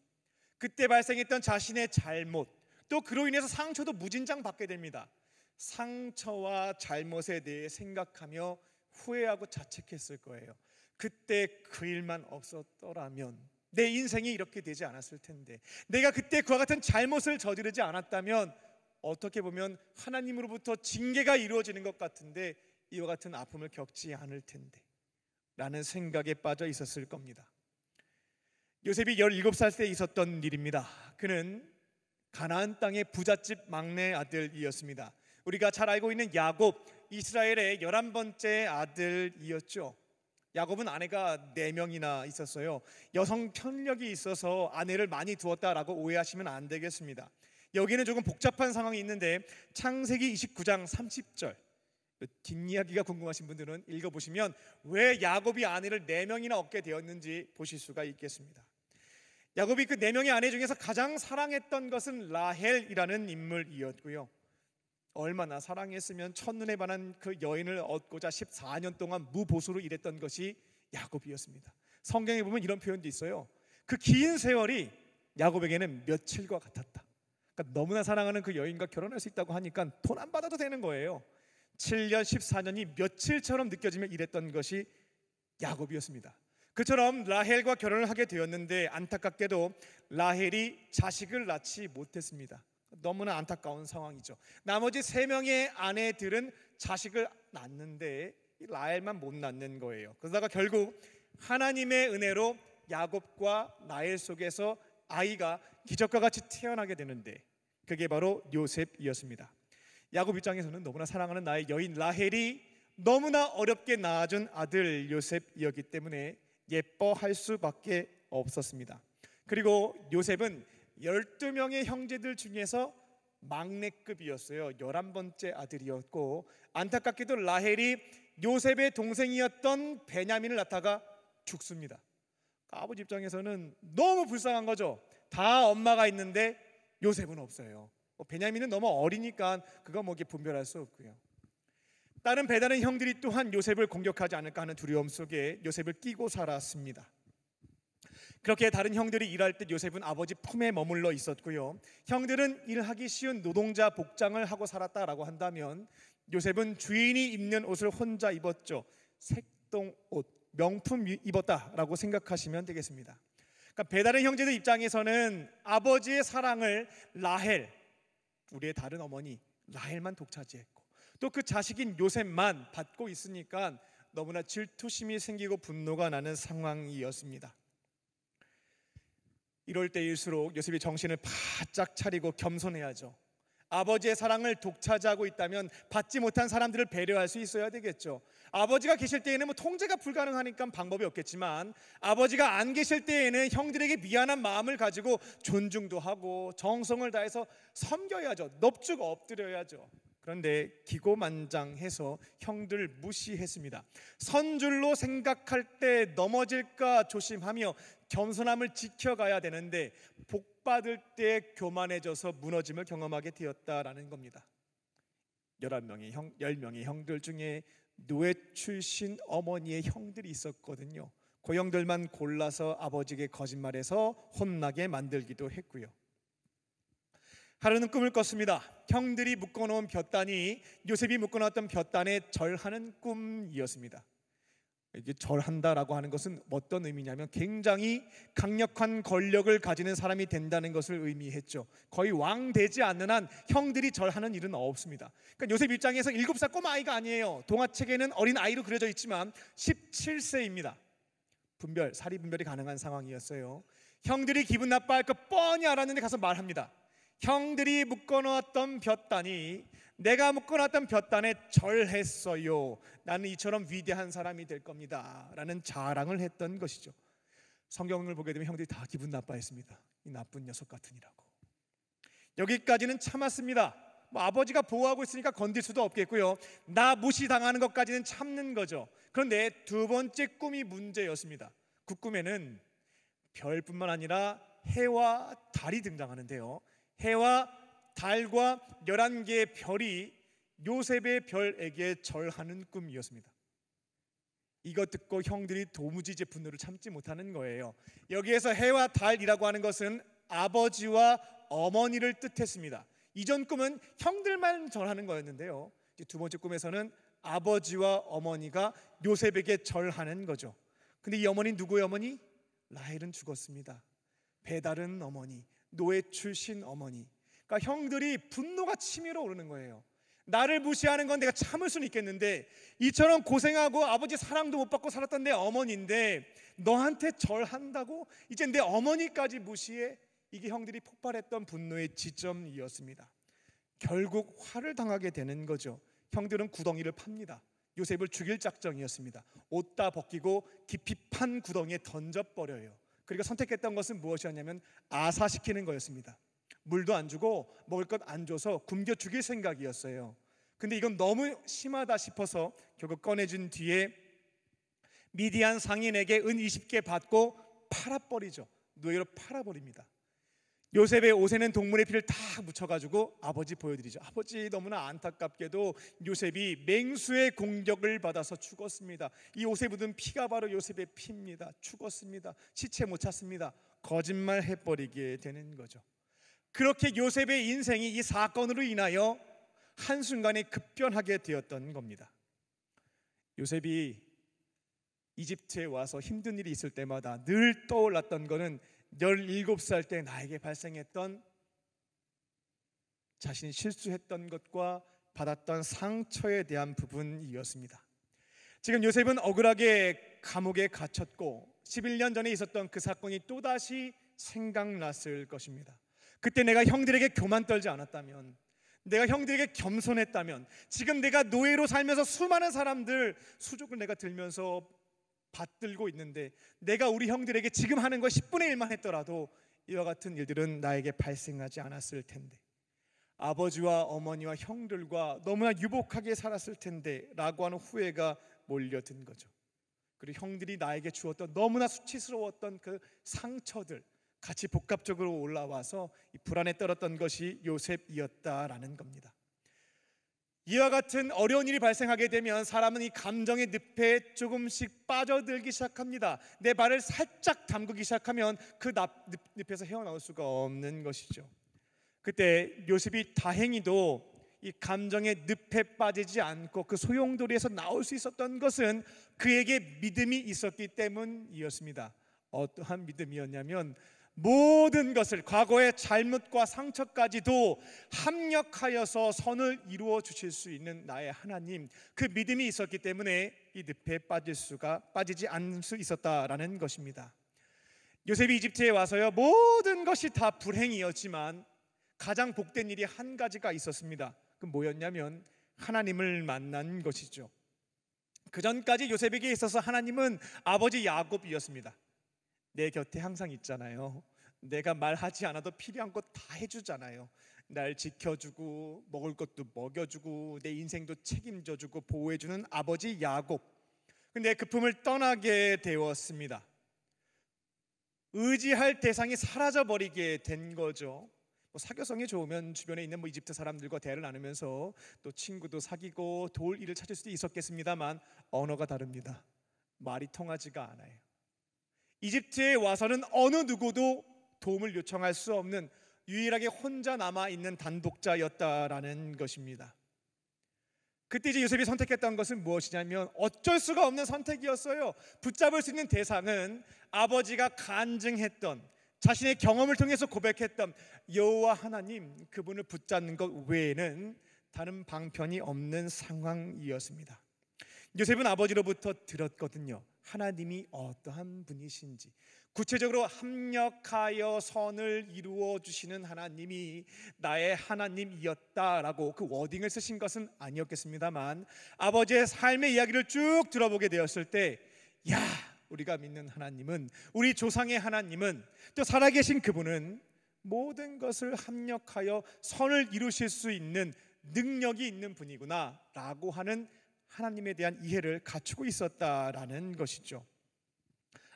그때 발생했던 자신의 잘못, 또 그로 인해서 상처도 무진장 받게 됩니다. 상처와 잘못에 대해 생각하며 후회하고 자책했을 거예요. 그때 그 일만 없었더라면 내 인생이 이렇게 되지 않았을 텐데, 내가 그때 그와 같은 잘못을 저지르지 않았다면 어떻게 보면 하나님으로부터 징계가 이루어지는 것 같은데 이와 같은 아픔을 겪지 않을 텐데 라는 생각에 빠져 있었을 겁니다. 요셉이 17살 때 있었던 일입니다. 그는 가나안 땅의 부잣집 막내 아들이었습니다. 우리가 잘 알고 있는 야곱, 이스라엘의 11번째 아들이었죠. 야곱은 아내가 4명이나 있었어요. 여성 편력이 있어서 아내를 많이 두었다라고 오해하시면 안 되겠습니다. 여기는 조금 복잡한 상황이 있는데 창세기 29장 30절 뒷이야기가 궁금하신 분들은 읽어보시면 왜 야곱이 아내를 4명이나 얻게 되었는지 보실 수가 있겠습니다. 야곱이 그 4명의 아내 중에서 가장 사랑했던 것은 라헬이라는 인물이었고요. 얼마나 사랑했으면 첫눈에 반한 그 여인을 얻고자 14년 동안 무보수로 일했던 것이 야곱이었습니다. 성경에 보면 이런 표현도 있어요. 그 긴 세월이 야곱에게는 며칠과 같았다. 그러니까 너무나 사랑하는 그 여인과 결혼할 수 있다고 하니까 돈 안 받아도 되는 거예요. 7년 14년이 며칠처럼 느껴지며 일했던 것이 야곱이었습니다. 그처럼 라헬과 결혼을 하게 되었는데 안타깝게도 라헬이 자식을 낳지 못했습니다. 너무나 안타까운 상황이죠. 나머지 3명의 아내들은 자식을 낳는데 라헬만 못 낳는 거예요. 그러다가 결국 하나님의 은혜로 야곱과 라헬 속에서 아이가 기적과 같이 태어나게 되는데 그게 바로 요셉이었습니다. 야곱 입장에서는 너무나 사랑하는 나의 여인 라헬이 너무나 어렵게 낳아준 아들 요셉이었기 때문에 예뻐할 수밖에 없었습니다. 그리고 요셉은 12명의 형제들 중에서 막내급이었어요. 11번째 아들이었고 안타깝게도 라헬이 요셉의 동생이었던 베냐민을 낳다가 죽습니다. 아버지 입장에서는 너무 불쌍한 거죠. 다 엄마가 있는데 요셉은 없어요. 베냐민은 너무 어리니까 그거 뭐 분별할 수 없고요. 다른 배다른 형들이 또한 요셉을 공격하지 않을까 하는 두려움 속에 요셉을 끼고 살았습니다. 그렇게 다른 형들이 일할 때 요셉은 아버지 품에 머물러 있었고요. 형들은 일하기 쉬운 노동자 복장을 하고 살았다라고 한다면 요셉은 주인이 입는 옷을 혼자 입었죠. 색동옷, 명품 입었다라고 생각하시면 되겠습니다. 그러니까 배다른 형제들 입장에서는 아버지의 사랑을 라헬, 우리의 다른 어머니 라헬만 독차지했고 또 그 자식인 요셉만 받고 있으니까 너무나 질투심이 생기고 분노가 나는 상황이었습니다. 이럴 때일수록 요셉이 정신을 바짝 차리고 겸손해야죠. 아버지의 사랑을 독차지하고 있다면 받지 못한 사람들을 배려할 수 있어야 되겠죠. 아버지가 계실 때에는 통제가 불가능하니까 방법이 없겠지만 아버지가 안 계실 때에는 형들에게 미안한 마음을 가지고 존중도 하고 정성을 다해서 섬겨야죠. 넙죽 엎드려야죠. 그런데 기고만장해서 형들 무시했습니다. 선줄로 생각할 때 넘어질까 조심하며 겸손함을 지켜가야 되는데 복받을 때 교만해져서 무너짐을 경험하게 되었다라는 겁니다. 10명의 형들 중에 노예 출신 어머니의 형들이 있었거든요. 그 형들만 골라서 아버지에게 거짓말해서 혼나게 만들기도 했고요. 하루는 꿈을 꿨습니다. 형들이 묶어놓은 볕단이 요셉이 묶어놨던 볕단에 절하는 꿈이었습니다. 이게 절한다라고 하는 것은 어떤 의미냐면 굉장히 강력한 권력을 가지는 사람이 된다는 것을 의미했죠. 거의 왕 되지 않는 한 형들이 절하는 일은 없습니다. 그러니까 요셉 입장에서 7살 꼬마아이가 아니에요. 동화책에는 어린 아이로 그려져 있지만 17세입니다. 사리 분별이 가능한 상황이었어요. 형들이 기분 나빠할 거 뻔히 알았는데 가서 말합니다. 형들이 묶어놓았던 볕단이 내가 묶어놨던 볕단에 절했어요. 나는 이처럼 위대한 사람이 될 겁니다 라는 자랑을 했던 것이죠. 성경을 보게 되면 형들이 다 기분 나빠했습니다. 이 나쁜 녀석 같으니라고. 여기까지는 참았습니다. 아버지가 보호하고 있으니까 건들 수도 없겠고요. 나 무시당하는 것까지는 참는 거죠. 그런데 두 번째 꿈이 문제였습니다. 그 꿈에는 별뿐만 아니라 해와 달이 등장하는데요. 해와 달과 11개의 별이 요셉의 별에게 절하는 꿈이었습니다. 이것 듣고 형들이 도무지 이제 분노를 참지 못하는 거예요. 여기에서 해와 달이라고 하는 것은 아버지와 어머니를 뜻했습니다. 이전 꿈은 형들만 절하는 거였는데요. 이제 두 번째 꿈에서는 아버지와 어머니가 요셉에게 절하는 거죠. 근데 이 어머니 누구의 어머니? 라헬은 죽었습니다. 배다른 어머니, 노예 출신 어머니. 그러니까 형들이 분노가 치밀어 오르는 거예요. 나를 무시하는 건 내가 참을 수는 있겠는데 이처럼 고생하고 아버지 사랑도 못 받고 살았던 내 어머니인데 너한테 절한다고? 이제 내 어머니까지 무시해? 이게 형들이 폭발했던 분노의 지점이었습니다. 결국 화를 당하게 되는 거죠. 형들은 구덩이를 팝니다. 요셉을 죽일 작정이었습니다. 옷 다 벗기고 깊이 판 구덩이에 던져버려요. 그리고 선택했던 것은 무엇이었냐면 아사시키는 거였습니다. 물도 안 주고 먹을 것 안 줘서 굶겨 죽일 생각이었어요. 근데 이건 너무 심하다 싶어서 결국 꺼내준 뒤에 미디안 상인에게 은 20개 받고 팔아버리죠. 노예로 팔아버립니다. 요셉의 옷에는 동물의 피를 다 묻혀가지고 아버지 보여드리죠. 아버지, 너무나 안타깝게도 요셉이 맹수의 공격을 받아서 죽었습니다. 이 옷에 묻은 피가 바로 요셉의 피입니다. 죽었습니다. 시체 못 찾습니다. 거짓말 해버리게 되는 거죠. 그렇게 요셉의 인생이 이 사건으로 인하여 한순간에 급변하게 되었던 겁니다. 요셉이 이집트에 와서 힘든 일이 있을 때마다 늘 떠올랐던 것은 17살 때 나에게 발생했던 자신이 실수했던 것과 받았던 상처에 대한 부분이었습니다. 지금 요셉은 억울하게 감옥에 갇혔고 11년 전에 있었던 그 사건이 또다시 생각났을 것입니다. 그때 내가 형들에게 교만 떨지 않았다면, 내가 형들에게 겸손했다면, 지금 내가 노예로 살면서 수많은 사람들 수족을 내가 들면서 받들고 있는데 내가 우리 형들에게 지금 하는 거 10분의 1만 했더라도 이와 같은 일들은 나에게 발생하지 않았을 텐데, 아버지와 어머니와 형들과 너무나 유복하게 살았을 텐데 라고 하는 후회가 몰려든 거죠. 그리고 형들이 나에게 주었던 너무나 수치스러웠던 그 상처들 같이 복합적으로 올라와서 이 불안에 떨었던 것이 요셉이었다라는 겁니다. 이와 같은 어려운 일이 발생하게 되면 사람은 이 감정의 늪에 조금씩 빠져들기 시작합니다. 내 발을 살짝 담그기 시작하면 그 늪에서 헤어나올 수가 없는 것이죠. 그때 요셉이 다행히도 이 감정의 늪에 빠지지 않고 그 소용돌이에서 나올 수 있었던 것은 그에게 믿음이 있었기 때문이었습니다. 어떠한 믿음이었냐면 모든 것을, 과거의 잘못과 상처까지도 합력하여서 선을 이루어 주실 수 있는 나의 하나님, 그 믿음이 있었기 때문에 이 늪에 빠지지 않을 수 있었다라는 것입니다. 요셉이 이집트에 와서요, 모든 것이 다 불행이었지만 가장 복된 일이 한 가지가 있었습니다. 그 뭐였냐면 하나님을 만난 것이죠. 그 전까지 요셉에게 있어서 하나님은 아버지 야곱이었습니다. 내 곁에 항상 있잖아요. 내가 말하지 않아도 필요한 것 다 해주잖아요. 날 지켜주고 먹을 것도 먹여주고 내 인생도 책임져주고 보호해주는 아버지 야곱. 근데 그 품을 떠나게 되었습니다. 의지할 대상이 사라져버리게 된 거죠. 사교성이 좋으면 주변에 있는 이집트 사람들과 대화를 나누면서 또 친구도 사귀고 도울 일을 찾을 수도 있었겠습니다만 언어가 다릅니다. 말이 통하지가 않아요. 이집트에 와서는 어느 누구도 도움을 요청할 수 없는 유일하게 혼자 남아있는 단독자였다라는 것입니다. 그때 이제 요셉이 선택했던 것은 무엇이냐면 어쩔 수가 없는 선택이었어요. 붙잡을 수 있는 대상은 아버지가 간증했던, 자신의 경험을 통해서 고백했던 여호와 하나님, 그분을 붙잡는 것 외에는 다른 방편이 없는 상황이었습니다. 요셉은 아버지로부터 들었거든요. 하나님이 어떠한 분이신지, 구체적으로 합력하여 선을 이루어 주시는 하나님이 나의 하나님이었다라고 그 워딩을 쓰신 것은 아니었겠습니다만 아버지의 삶의 이야기를 쭉 들어보게 되었을 때, 야, 우리가 믿는 하나님은, 우리 조상의 하나님은, 또 살아계신 그분은 모든 것을 합력하여 선을 이루실 수 있는 능력이 있는 분이구나 라고 하는 하나님에 대한 이해를 갖추고 있었다라는 것이죠.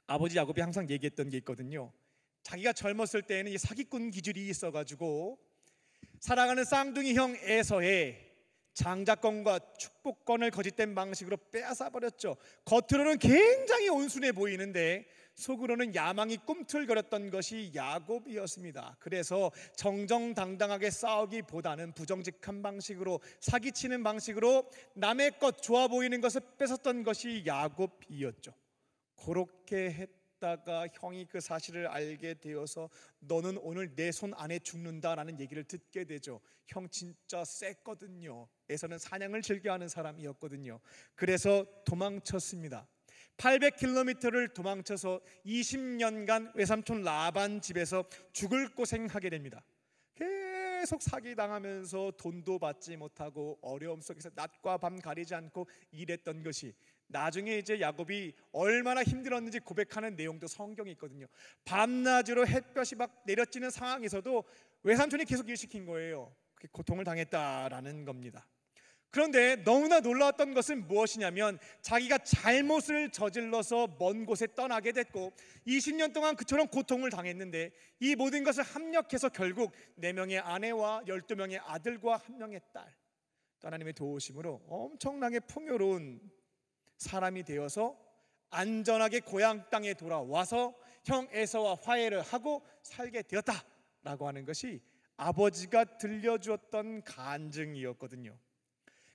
아버지 야곱이 항상 얘기했던 게 있거든요. 자기가 젊었을 때에는 이 사기꾼 기질이 있어가지고 사랑하는 쌍둥이 형 에서의 장자권과 축복권을 거짓된 방식으로 빼앗아 버렸죠. 겉으로는 굉장히 온순해 보이는데 속으로는 야망이 꿈틀거렸던 것이 야곱이었습니다. 그래서 정정당당하게 싸우기보다는 부정직한 방식으로, 사기치는 방식으로 남의 것, 좋아 보이는 것을 뺏었던 것이 야곱이었죠. 그렇게 했다가 형이 그 사실을 알게 되어서 너는 오늘 내 손 안에 죽는다라는 얘기를 듣게 되죠. 형 진짜 셌거든요. 에서는 사냥을 즐겨하는 사람이었거든요. 그래서 도망쳤습니다. 800km를 도망쳐서 20년간 외삼촌 라반 집에서 죽을 고생하게 됩니다. 계속 사기당하면서 돈도 받지 못하고 어려움 속에서 낮과 밤 가리지 않고 일했던 것이 나중에 이제 야곱이 얼마나 힘들었는지 고백하는 내용도 성경에 있거든요. 밤낮으로 햇볕이 막 내려지는 상황에서도 외삼촌이 계속 일시킨 거예요. 그렇게 고통을 당했다라는 겁니다. 그런데 너무나 놀라웠던 것은 무엇이냐면 자기가 잘못을 저질러서 먼 곳에 떠나게 됐고 20년 동안 그처럼 고통을 당했는데 이 모든 것을 합력해서 결국 4명의 아내와 12명의 아들과 1명의 딸, 하나님의 도우심으로 엄청나게 풍요로운 사람이 되어서 안전하게 고향 땅에 돌아와서 형 에서와 화해를 하고 살게 되었다라고 하는 것이 아버지가 들려주었던 간증이었거든요.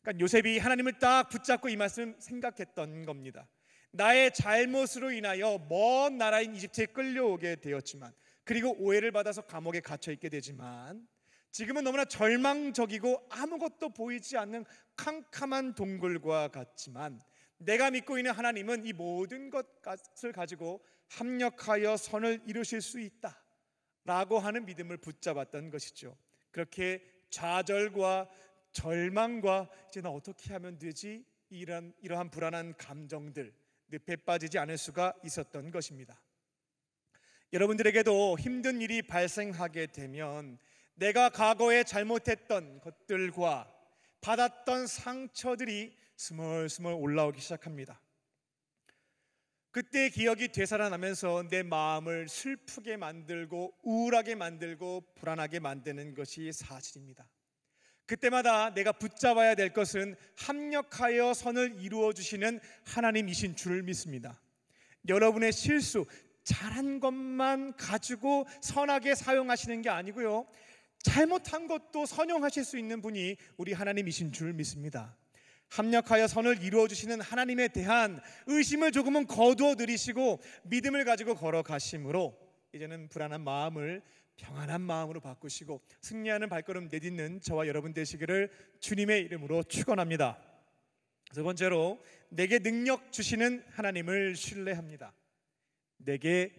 그러니까 요셉이 하나님을 딱 붙잡고 이 말씀 생각했던 겁니다. 나의 잘못으로 인하여 먼 나라인 이집트에 끌려오게 되었지만, 그리고 오해를 받아서 감옥에 갇혀 있게 되지만, 지금은 너무나 절망적이고 아무것도 보이지 않는 캄캄한 동굴과 같지만 내가 믿고 있는 하나님은 이 모든 것을 가지고 합력하여 선을 이루실 수 있다 라고 하는 믿음을 붙잡았던 것이죠. 그렇게 좌절과 절망과 이제 나 어떻게 하면 되지? 이러한 불안한 감정들 늪에 빠지지 않을 수가 있었던 것입니다. 여러분들에게도 힘든 일이 발생하게 되면 내가 과거에 잘못했던 것들과 받았던 상처들이 스멀스멀 올라오기 시작합니다. 그때의 기억이 되살아나면서 내 마음을 슬프게 만들고 우울하게 만들고 불안하게 만드는 것이 사실입니다. 그때마다 내가 붙잡아야 될 것은 합력하여 선을 이루어 주시는 하나님이신 줄 믿습니다. 여러분의 실수, 잘한 것만 가지고 선하게 사용하시는 게 아니고요, 잘못한 것도 선용하실 수 있는 분이 우리 하나님이신 줄 믿습니다. 합력하여 선을 이루어 주시는 하나님에 대한 의심을 조금은 거두어 들이시고 믿음을 가지고 걸어가심으로 이제는 불안한 마음을 평안한 마음으로 바꾸시고 승리하는 발걸음 내딛는 저와 여러분 되시기를 주님의 이름으로 축원합니다. 두 번째로, 내게 능력 주시는 하나님을 신뢰합니다. 내게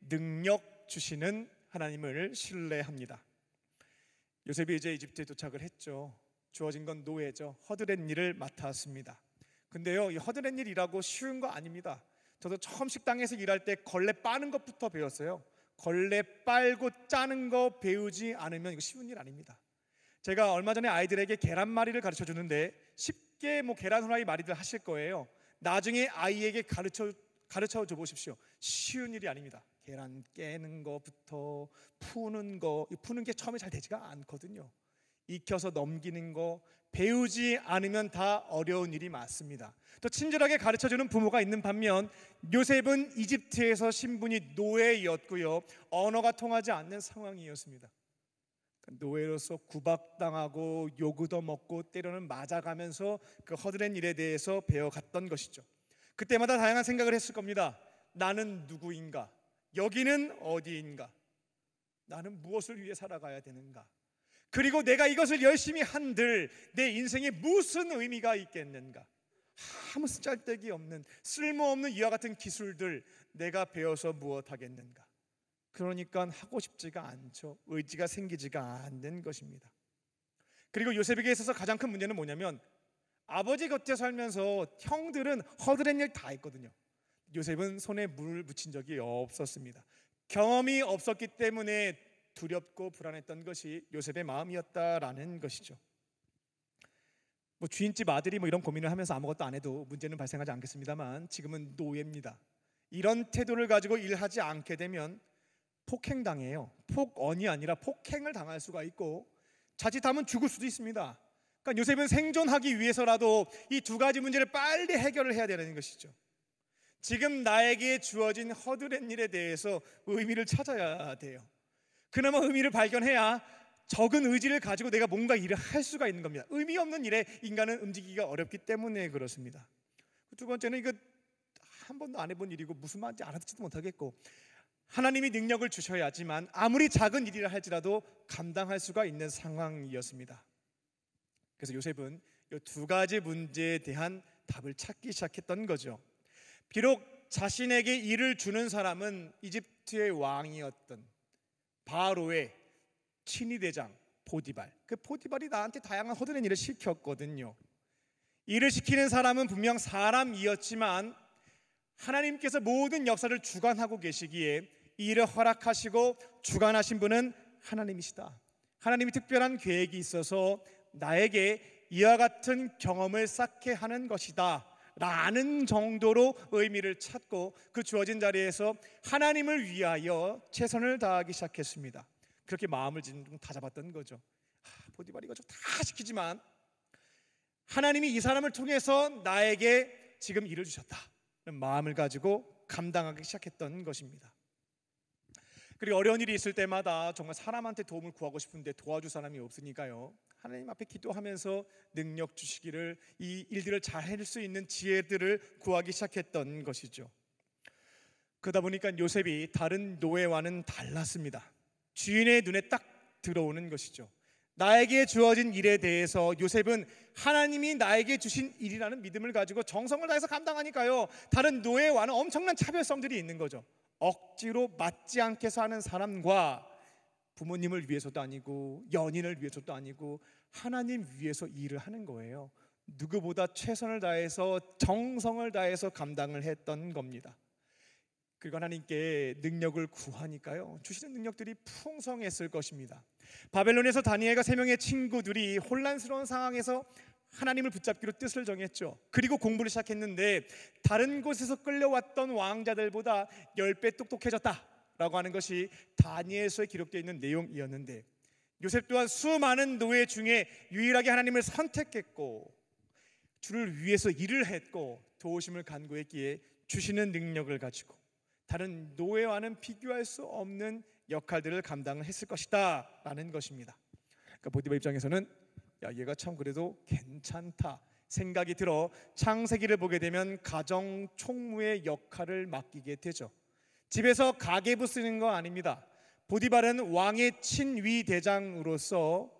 능력 주시는 하나님을 신뢰합니다. 요셉이 이제 이집트에 도착을 했죠. 주어진 건 노예죠. 허드렛 일을 맡았습니다. 근데요, 이 허드렛 일이라고 쉬운 거 아닙니다. 저도 처음 식당에서 일할 때 걸레 빠는 것부터 배웠어요. 걸레 빨고 짜는 거 배우지 않으면 이거 쉬운 일 아닙니다. 제가 얼마 전에 아이들에게 계란말이를 가르쳐 주는데 쉽게 계란 후라이 말이들 하실 거예요. 나중에 아이에게 가르쳐 줘 보십시오. 쉬운 일이 아닙니다. 계란 깨는 거부터 푸는 게 처음에 잘 되지가 않거든요. 익혀서 넘기는 거 배우지 않으면 다 어려운 일이 많습니다. 또 친절하게 가르쳐주는 부모가 있는 반면 요셉은 이집트에서 신분이 노예였고요, 언어가 통하지 않는 상황이었습니다. 노예로서 구박당하고 요구도 먹고 때로는 맞아가면서 그 허드렛 일에 대해서 배워갔던 것이죠. 그때마다 다양한 생각을 했을 겁니다. 나는 누구인가? 여기는 어디인가? 나는 무엇을 위해 살아가야 되는가? 그리고 내가 이것을 열심히 한들 내 인생에 무슨 의미가 있겠는가? 아무 쓸데기 없는 쓸모없는 이와 같은 기술들 내가 배워서 무엇 하겠는가? 그러니까 하고 싶지가 않죠. 의지가 생기지가 않는 것입니다. 그리고 요셉에게 있어서 가장 큰 문제는 뭐냐면 아버지 곁에 살면서 형들은 허드렛 일 다 했거든요. 요셉은 손에 물 묻힌 적이 없었습니다. 경험이 없었기 때문에 두렵고 불안했던 것이 요셉의 마음이었다라는 것이죠. 주인집 아들이 이런 고민을 하면서 아무것도 안 해도 문제는 발생하지 않겠습니다만 지금은 노예입니다. 이런 태도를 가지고 일하지 않게 되면 폭행당해요. 폭언이 아니라 폭행을 당할 수가 있고 자칫하면 죽을 수도 있습니다. 그러니까 요셉은 생존하기 위해서라도 이 두 가지 문제를 빨리 해결을 해야 되는 것이죠. 지금 나에게 주어진 허드렛 일에 대해서 의미를 찾아야 돼요. 그나마 의미를 발견해야 적은 의지를 가지고 내가 뭔가 일을 할 수가 있는 겁니다. 의미 없는 일에 인간은 움직이기가 어렵기 때문에 그렇습니다. 두 번째는 이거 한 번도 안 해본 일이고 무슨 말인지 알아듣지도 못하겠고 하나님이 능력을 주셔야지만 아무리 작은 일이라 할지라도 감당할 수가 있는 상황이었습니다. 그래서 요셉은 이 두 가지 문제에 대한 답을 찾기 시작했던 거죠. 비록 자신에게 일을 주는 사람은 이집트의 왕이었던 바로의 친위대장 보디발. 그 보디발이 나한테 다양한 허드렛 일을 시켰거든요. 일을 시키는 사람은 분명 사람이었지만 하나님께서 모든 역사를 주관하고 계시기에 이 일을 허락하시고 주관하신 분은 하나님이시다. 하나님이 특별한 계획이 있어서 나에게 이와 같은 경험을 쌓게 하는 것이다 라는 정도로 의미를 찾고 그 주어진 자리에서 하나님을 위하여 최선을 다하기 시작했습니다. 그렇게 마음을 좀 다잡았던 거죠. 보디발이 이거 좀 다 시키지만 하나님이 이 사람을 통해서 나에게 지금 일을 주셨다 마음을 가지고 감당하기 시작했던 것입니다. 그리고 어려운 일이 있을 때마다 정말 사람한테 도움을 구하고 싶은데 도와줄 사람이 없으니까요, 하나님 앞에 기도하면서 능력 주시기를, 이 일들을 잘 해낼 수 있는 지혜들을 구하기 시작했던 것이죠. 그러다 보니까 요셉이 다른 노예와는 달랐습니다. 주인의 눈에 딱 들어오는 것이죠. 나에게 주어진 일에 대해서 요셉은 하나님이 나에게 주신 일이라는 믿음을 가지고 정성을 다해서 감당하니까요, 다른 노예와는 엄청난 차별성들이 있는 거죠. 억지로 맞지 않게 사는 사람과 부모님을 위해서도 아니고 연인을 위해서도 아니고 하나님 위해서 일을 하는 거예요. 누구보다 최선을 다해서 정성을 다해서 감당을 했던 겁니다. 그리고 하나님께 능력을 구하니까요, 주시는 능력들이 풍성했을 것입니다. 바벨론에서 다니엘과 3명의 친구들이 혼란스러운 상황에서 하나님을 붙잡기로 뜻을 정했죠. 그리고 공부를 시작했는데 다른 곳에서 끌려왔던 왕자들보다 10배 똑똑해졌다라고 하는 것이 다니엘서에 기록되어 있는 내용이었는데, 요셉 또한 수많은 노예 중에 유일하게 하나님을 선택했고 주를 위해서 일을 했고 도우심을 간구했기에 주시는 능력을 가지고 다른 노예와는 비교할 수 없는 역할들을 감당을 했을 것이다 라는 것입니다. 그러니까 보디발 입장에서는 얘가 참 그래도 괜찮다 생각이 들어 창세기를 보게 되면 가정 총무의 역할을 맡기게 되죠. 집에서 가계부 쓰는 거 아닙니다. 보디발은 왕의 친위 대장으로서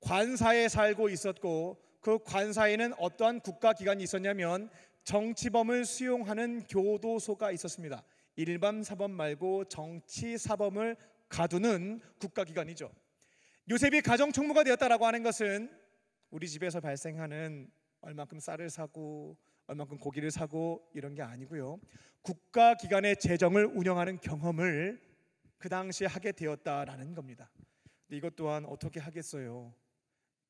관사에 살고 있었고, 그 관사에는 어떠한 국가기관이 있었냐면 정치범을 수용하는 교도소가 있었습니다. 일반 사범 말고 정치 사범을 가두는 국가기관이죠. 요셉이 가정총무가 되었다라고 하는 것은 우리 집에서 발생하는 얼만큼 쌀을 사고 얼만큼 고기를 사고 이런 게 아니고요, 국가기관의 재정을 운영하는 경험을 그 당시에 하게 되었다라는 겁니다. 근데 이것 또한 어떻게 하겠어요?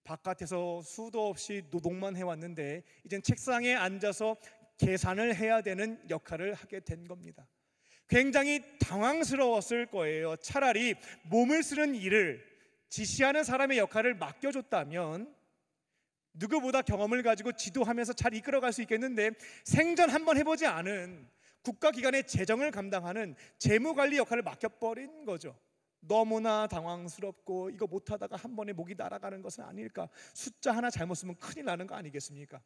바깥에서 수도 없이 노동만 해왔는데 이젠 책상에 앉아서 계산을 해야 되는 역할을 하게 된 겁니다. 굉장히 당황스러웠을 거예요. 차라리 몸을 쓰는 일을 지시하는 사람의 역할을 맡겨줬다면 누구보다 경험을 가지고 지도하면서 잘 이끌어갈 수 있겠는데, 생전 한번 해보지 않은 국가기관의 재정을 감당하는 재무관리 역할을 맡겨버린 거죠. 너무나 당황스럽고 이거 못하다가 한 번에 목이 날아가는 것은 아닐까, 숫자 하나 잘못 쓰면 큰일 나는 거 아니겠습니까?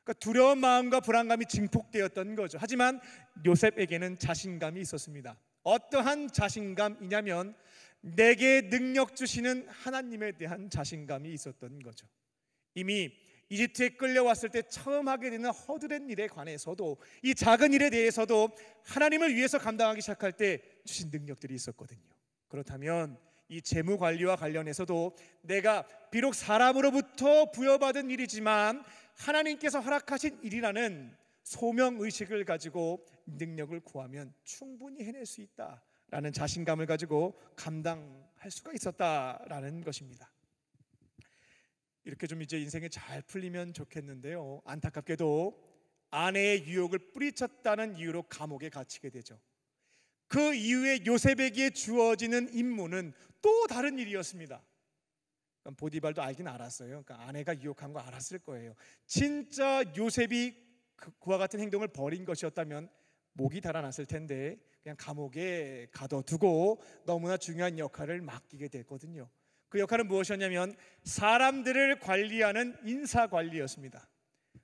그러니까 두려운 마음과 불안감이 증폭되었던 거죠. 하지만 요셉에게는 자신감이 있었습니다. 어떠한 자신감이냐면 내게 능력 주시는 하나님에 대한 자신감이 있었던 거죠. 이미 이집트에 끌려왔을 때 처음 하게 되는 허드렛 일에 관해서도, 이 작은 일에 대해서도 하나님을 위해서 감당하기 시작할 때 주신 능력들이 있었거든요. 그렇다면 이 재무 관리와 관련해서도 내가 비록 사람으로부터 부여받은 일이지만 하나님께서 허락하신 일이라는 소명의식을 가지고 능력을 구하면 충분히 해낼 수 있다라는 자신감을 가지고 감당할 수가 있었다라는 것입니다. 이렇게 좀 이제 인생이 잘 풀리면 좋겠는데요, 안타깝게도 아내의 유혹을 뿌리쳤다는 이유로 감옥에 갇히게 되죠. 그 이후에 요셉에게 주어지는 임무는 또 다른 일이었습니다. 보디발도 알긴 알았어요. 그러니까 아내가 유혹한 거 알았을 거예요. 진짜 요셉이 그와 같은 행동을 벌인 것이었다면 목이 달아났을 텐데 그냥 감옥에 가둬두고 너무나 중요한 역할을 맡기게 됐거든요. 그 역할은 무엇이었냐면 사람들을 관리하는 인사관리였습니다.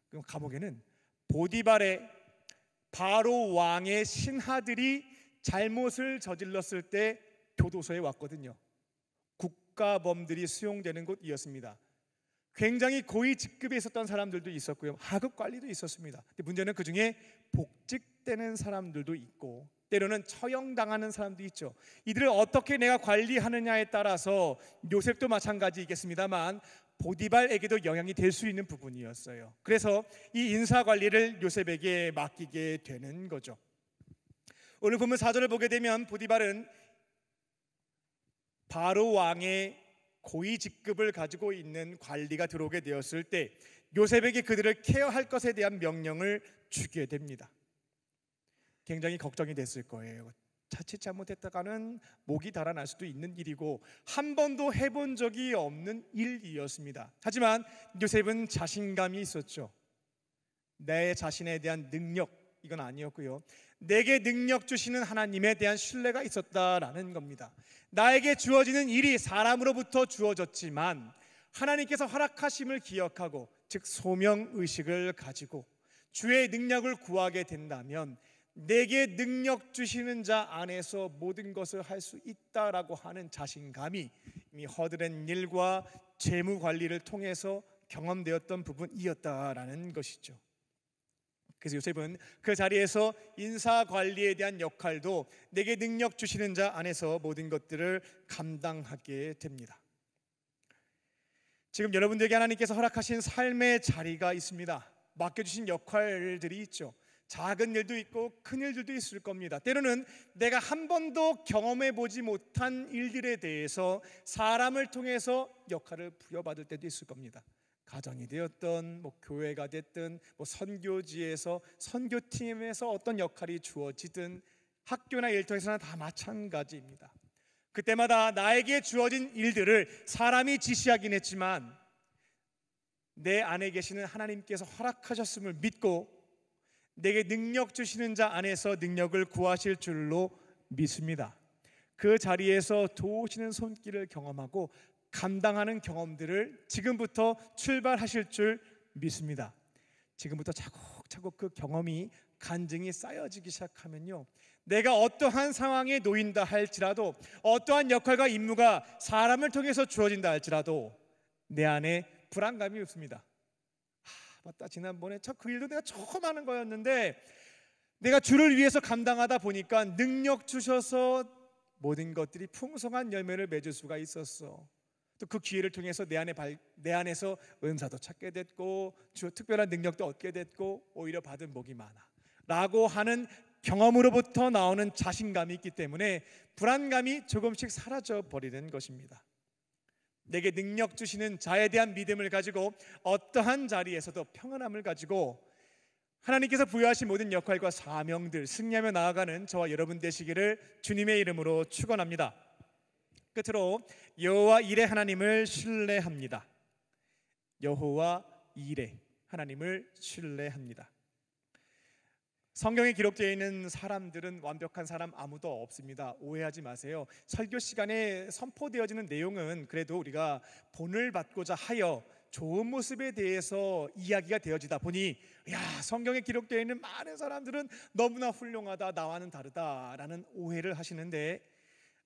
그럼 감옥에는 보디발의 바로 왕의 신하들이 잘못을 저질렀을 때 교도소에 왔거든요. 국가범들이 수용되는 곳이었습니다. 굉장히 고위 직급에 있었던 사람들도 있었고요, 하급 관리도 있었습니다. 근데 문제는 그 중에 복직되는 사람들도 있고 때로는 처형당하는 사람도 있죠. 이들을 어떻게 내가 관리하느냐에 따라서 요셉도 마찬가지이겠습니다만 보디발에게도 영향이 될 수 있는 부분이었어요. 그래서 이 인사 관리를 요셉에게 맡기게 되는 거죠. 오늘 본문 4절을 보게 되면 보디발은 바로 왕의 고위 직급을 가지고 있는 관리가 들어오게 되었을 때 요셉에게 그들을 케어할 것에 대한 명령을 주게 됩니다. 굉장히 걱정이 됐을 거예요. 자칫 잘못했다가는 목이 달아날 수도 있는 일이고 한 번도 해본 적이 없는 일이었습니다. 하지만 요셉은 자신감이 있었죠. 내 자신에 대한 능력, 이건 아니었고요. 내게 능력 주시는 하나님에 대한 신뢰가 있었다라는 겁니다. 나에게 주어지는 일이 사람으로부터 주어졌지만 하나님께서 허락하심을 기억하고, 즉 소명의식을 가지고 주의 능력을 구하게 된다면 내게 능력 주시는 자 안에서 모든 것을 할 수 있다라고 하는 자신감이 이미 허드렛 일과 재무 관리를 통해서 경험되었던 부분이었다라는 것이죠. 그래서 요셉은 그 자리에서 인사 관리에 대한 역할도 내게 능력 주시는 자 안에서 모든 것들을 감당하게 됩니다. 지금 여러분들에게 하나님께서 허락하신 삶의 자리가 있습니다. 맡겨주신 역할들이 있죠. 작은 일도 있고 큰 일들도 있을 겁니다. 때로는 내가 한 번도 경험해 보지 못한 일들에 대해서 사람을 통해서 역할을 부여받을 때도 있을 겁니다. 가정이 되었든 교회가 됐든 선교지에서 선교팀에서 어떤 역할이 주어지든 학교나 일터에서는 다 마찬가지입니다. 그때마다 나에게 주어진 일들을 사람이 지시하긴 했지만 내 안에 계시는 하나님께서 허락하셨음을 믿고 내게 능력 주시는 자 안에서 능력을 구하실 줄로 믿습니다. 그 자리에서 도우시는 손길을 경험하고 감당하는 경험들을 지금부터 출발하실 줄 믿습니다. 지금부터 차곡차곡 그 경험이 간증이 쌓여지기 시작하면요, 내가 어떠한 상황에 놓인다 할지라도, 어떠한 역할과 임무가 사람을 통해서 주어진다 할지라도 내 안에 불안감이 없습니다. 맞다, 지난번에 그 일도 내가 처음 하는 거였는데 내가 주를 위해서 감당하다 보니까 능력 주셔서 모든 것들이 풍성한 열매를 맺을 수가 있었어. 또 그 기회를 통해서 내 안에서 은사도 찾게 됐고 특별한 능력도 얻게 됐고 오히려 받은 복이 많아 라고 하는 경험으로부터 나오는 자신감이 있기 때문에 불안감이 조금씩 사라져 버리는 것입니다. 내게 능력 주시는 자에 대한 믿음을 가지고 어떠한 자리에서도 평안함을 가지고 하나님께서 부여하신 모든 역할과 사명들 승리하며 나아가는 저와 여러분 되시기를 주님의 이름으로 축원합니다. 끝으로 여호와 이레 하나님을 신뢰합니다. 여호와 이레 하나님을 신뢰합니다. 성경에 기록되어 있는 사람들은 완벽한 사람 아무도 없습니다. 오해하지 마세요. 설교 시간에 선포되어지는 내용은 그래도 우리가 본을 받고자 하여 좋은 모습에 대해서 이야기가 되어지다 보니 성경에 기록되어 있는 많은 사람들은 너무나 훌륭하다, 나와는 다르다라는 오해를 하시는데,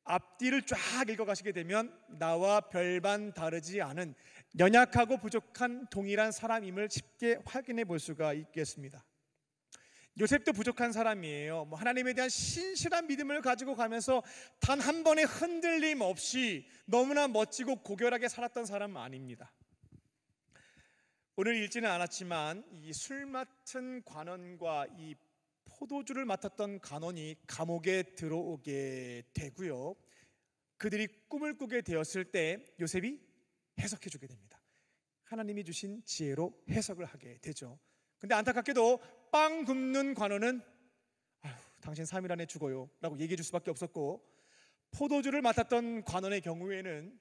앞뒤를 쫙 읽어가시게 되면 나와 별반 다르지 않은 연약하고 부족한 동일한 사람임을 쉽게 확인해 볼 수가 있겠습니다. 요셉도 부족한 사람이에요. 하나님에 대한 신실한 믿음을 가지고 가면서 단 한 번의 흔들림 없이 너무나 멋지고 고결하게 살았던 사람은 아닙니다. 오늘 읽지는 않았지만 이 술 맡은 관원과 이 포도주를 맡았던 관원이 감옥에 들어오게 되고요, 그들이 꿈을 꾸게 되었을 때 요셉이 해석해 주게 됩니다. 하나님이 주신 지혜로 해석을 하게 되죠. 근데 안타깝게도 빵 굽는 관원은 당신 3일 안에 죽어요 라고 얘기해 줄 수밖에 없었고, 포도주를 맡았던 관원의 경우에는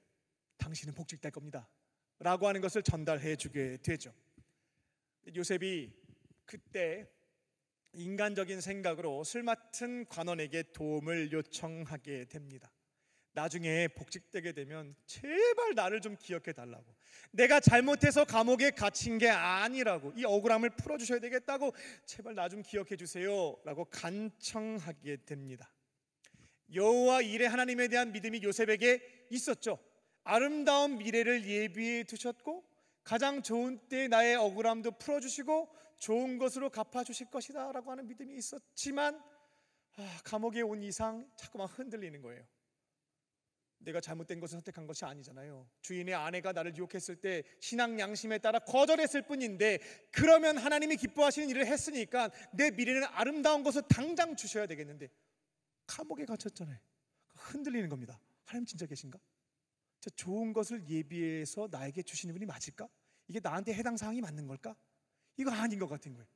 당신은 복직될 겁니다 라고 하는 것을 전달해 주게 되죠. 요셉이 그때 인간적인 생각으로 술 맡은 관원에게 도움을 요청하게 됩니다. 나중에 복직되게 되면 제발 나를 좀 기억해 달라고, 내가 잘못해서 감옥에 갇힌 게 아니라고, 이 억울함을 풀어주셔야 되겠다고 제발 나 좀 기억해 주세요 라고 간청하게 됩니다. 여호와 이레 하나님에 대한 믿음이 요셉에게 있었죠. 아름다운 미래를 예비해 두셨고 가장 좋은 때에 나의 억울함도 풀어주시고 좋은 것으로 갚아주실 것이다 라고 하는 믿음이 있었지만 감옥에 온 이상 자꾸만 흔들리는 거예요. 내가 잘못된 것을 선택한 것이 아니잖아요. 주인의 아내가 나를 유혹했을 때 신앙 양심에 따라 거절했을 뿐인데, 그러면 하나님이 기뻐하시는 일을 했으니까 내 미래는 아름다운 것을 당장 주셔야 되겠는데 감옥에 갇혔잖아요. 흔들리는 겁니다. 하나님 진짜 계신가? 저 좋은 것을 예비해서 나에게 주시는 분이 맞을까? 이게 나한테 해당 사항이 맞는 걸까? 이거 아닌 것 같은 거예요.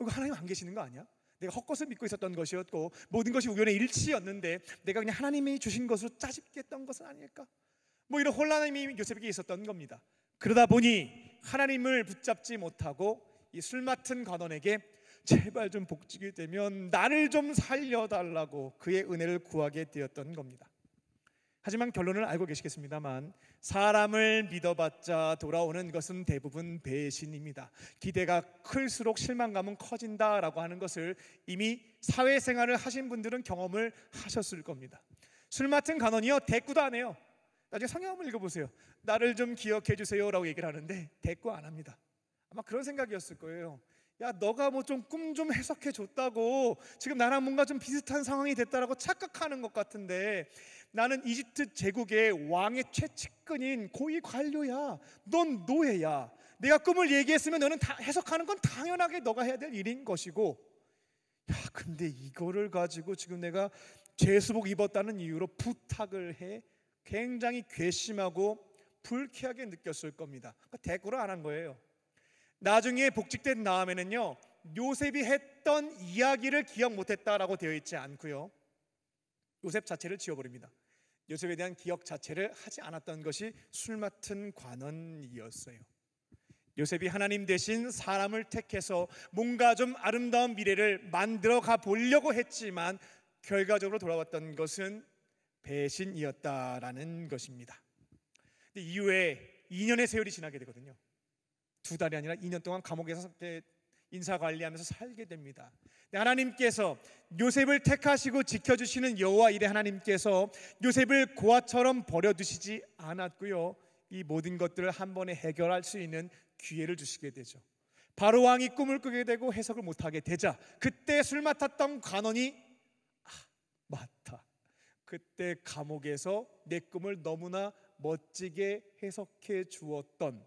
이거 하나님 안 계시는 거 아니야? 내가 헛것을 믿고 있었던 것이었고 모든 것이 우연의 일치였는데 내가 그냥 하나님이 주신 것으로 짜집게 했던 것은 아닐까? 이런 혼란이 요셉에게 있었던 겁니다. 그러다 보니 하나님을 붙잡지 못하고 이 술 맡은 관원에게 제발 좀 복직이 되면 나를 좀 살려달라고 그의 은혜를 구하게 되었던 겁니다. 하지만 결론을 알고 계시겠습니다만 사람을 믿어봤자 돌아오는 것은 대부분 배신입니다. 기대가 클수록 실망감은 커진다라고 하는 것을 이미 사회생활을 하신 분들은 경험을 하셨을 겁니다. 술 맡은 간원이요, 대꾸도 안 해요. 나중에 성경을 읽어보세요. 나를 좀 기억해 주세요 라고 얘기를 하는데 대꾸 안 합니다. 아마 그런 생각이었을 거예요. 야, 너가 좀 꿈 좀 해석해 줬다고 지금 나랑 뭔가 좀 비슷한 상황이 됐다라고 착각하는 것 같은데, 나는 이집트 제국의 왕의 최측근인 고위 관료야. 넌 노예야. 내가 꿈을 얘기했으면 너는 다 해석하는 건 당연하게 너가 해야 될 일인 것이고, 야, 근데 이거를 가지고 지금 내가 죄수복 입었다는 이유로 부탁을 해. 굉장히 괘씸하고 불쾌하게 느꼈을 겁니다. 그러니까 대꾸를 안 한 거예요. 나중에 복직된 다음에는요, 요셉이 했던 이야기를 기억 못했다라고 되어 있지 않고요, 요셉 자체를 지워버립니다. 요셉에 대한 기억 자체를 하지 않았던 것이 술 맡은 관원이었어요. 요셉이 하나님 대신 사람을 택해서 뭔가 좀 아름다운 미래를 만들어 가 보려고 했지만 결과적으로 돌아왔던 것은 배신이었다라는 것입니다. 근데 이후에 2년의 세월이 지나게 되거든요. 2달이 아니라 2년 동안 감옥에서 인사관리하면서 살게 됩니다. 하나님께서 요셉을 택하시고 지켜주시는 여호와 이레 하나님께서 요셉을 고아처럼 버려두시지 않았고요, 이 모든 것들을 한 번에 해결할 수 있는 기회를 주시게 되죠. 바로 왕이 꿈을 꾸게 되고 해석을 못하게 되자 그때 술 맡았던 관원이 맞다, 그때 감옥에서 내 꿈을 너무나 멋지게 해석해 주었던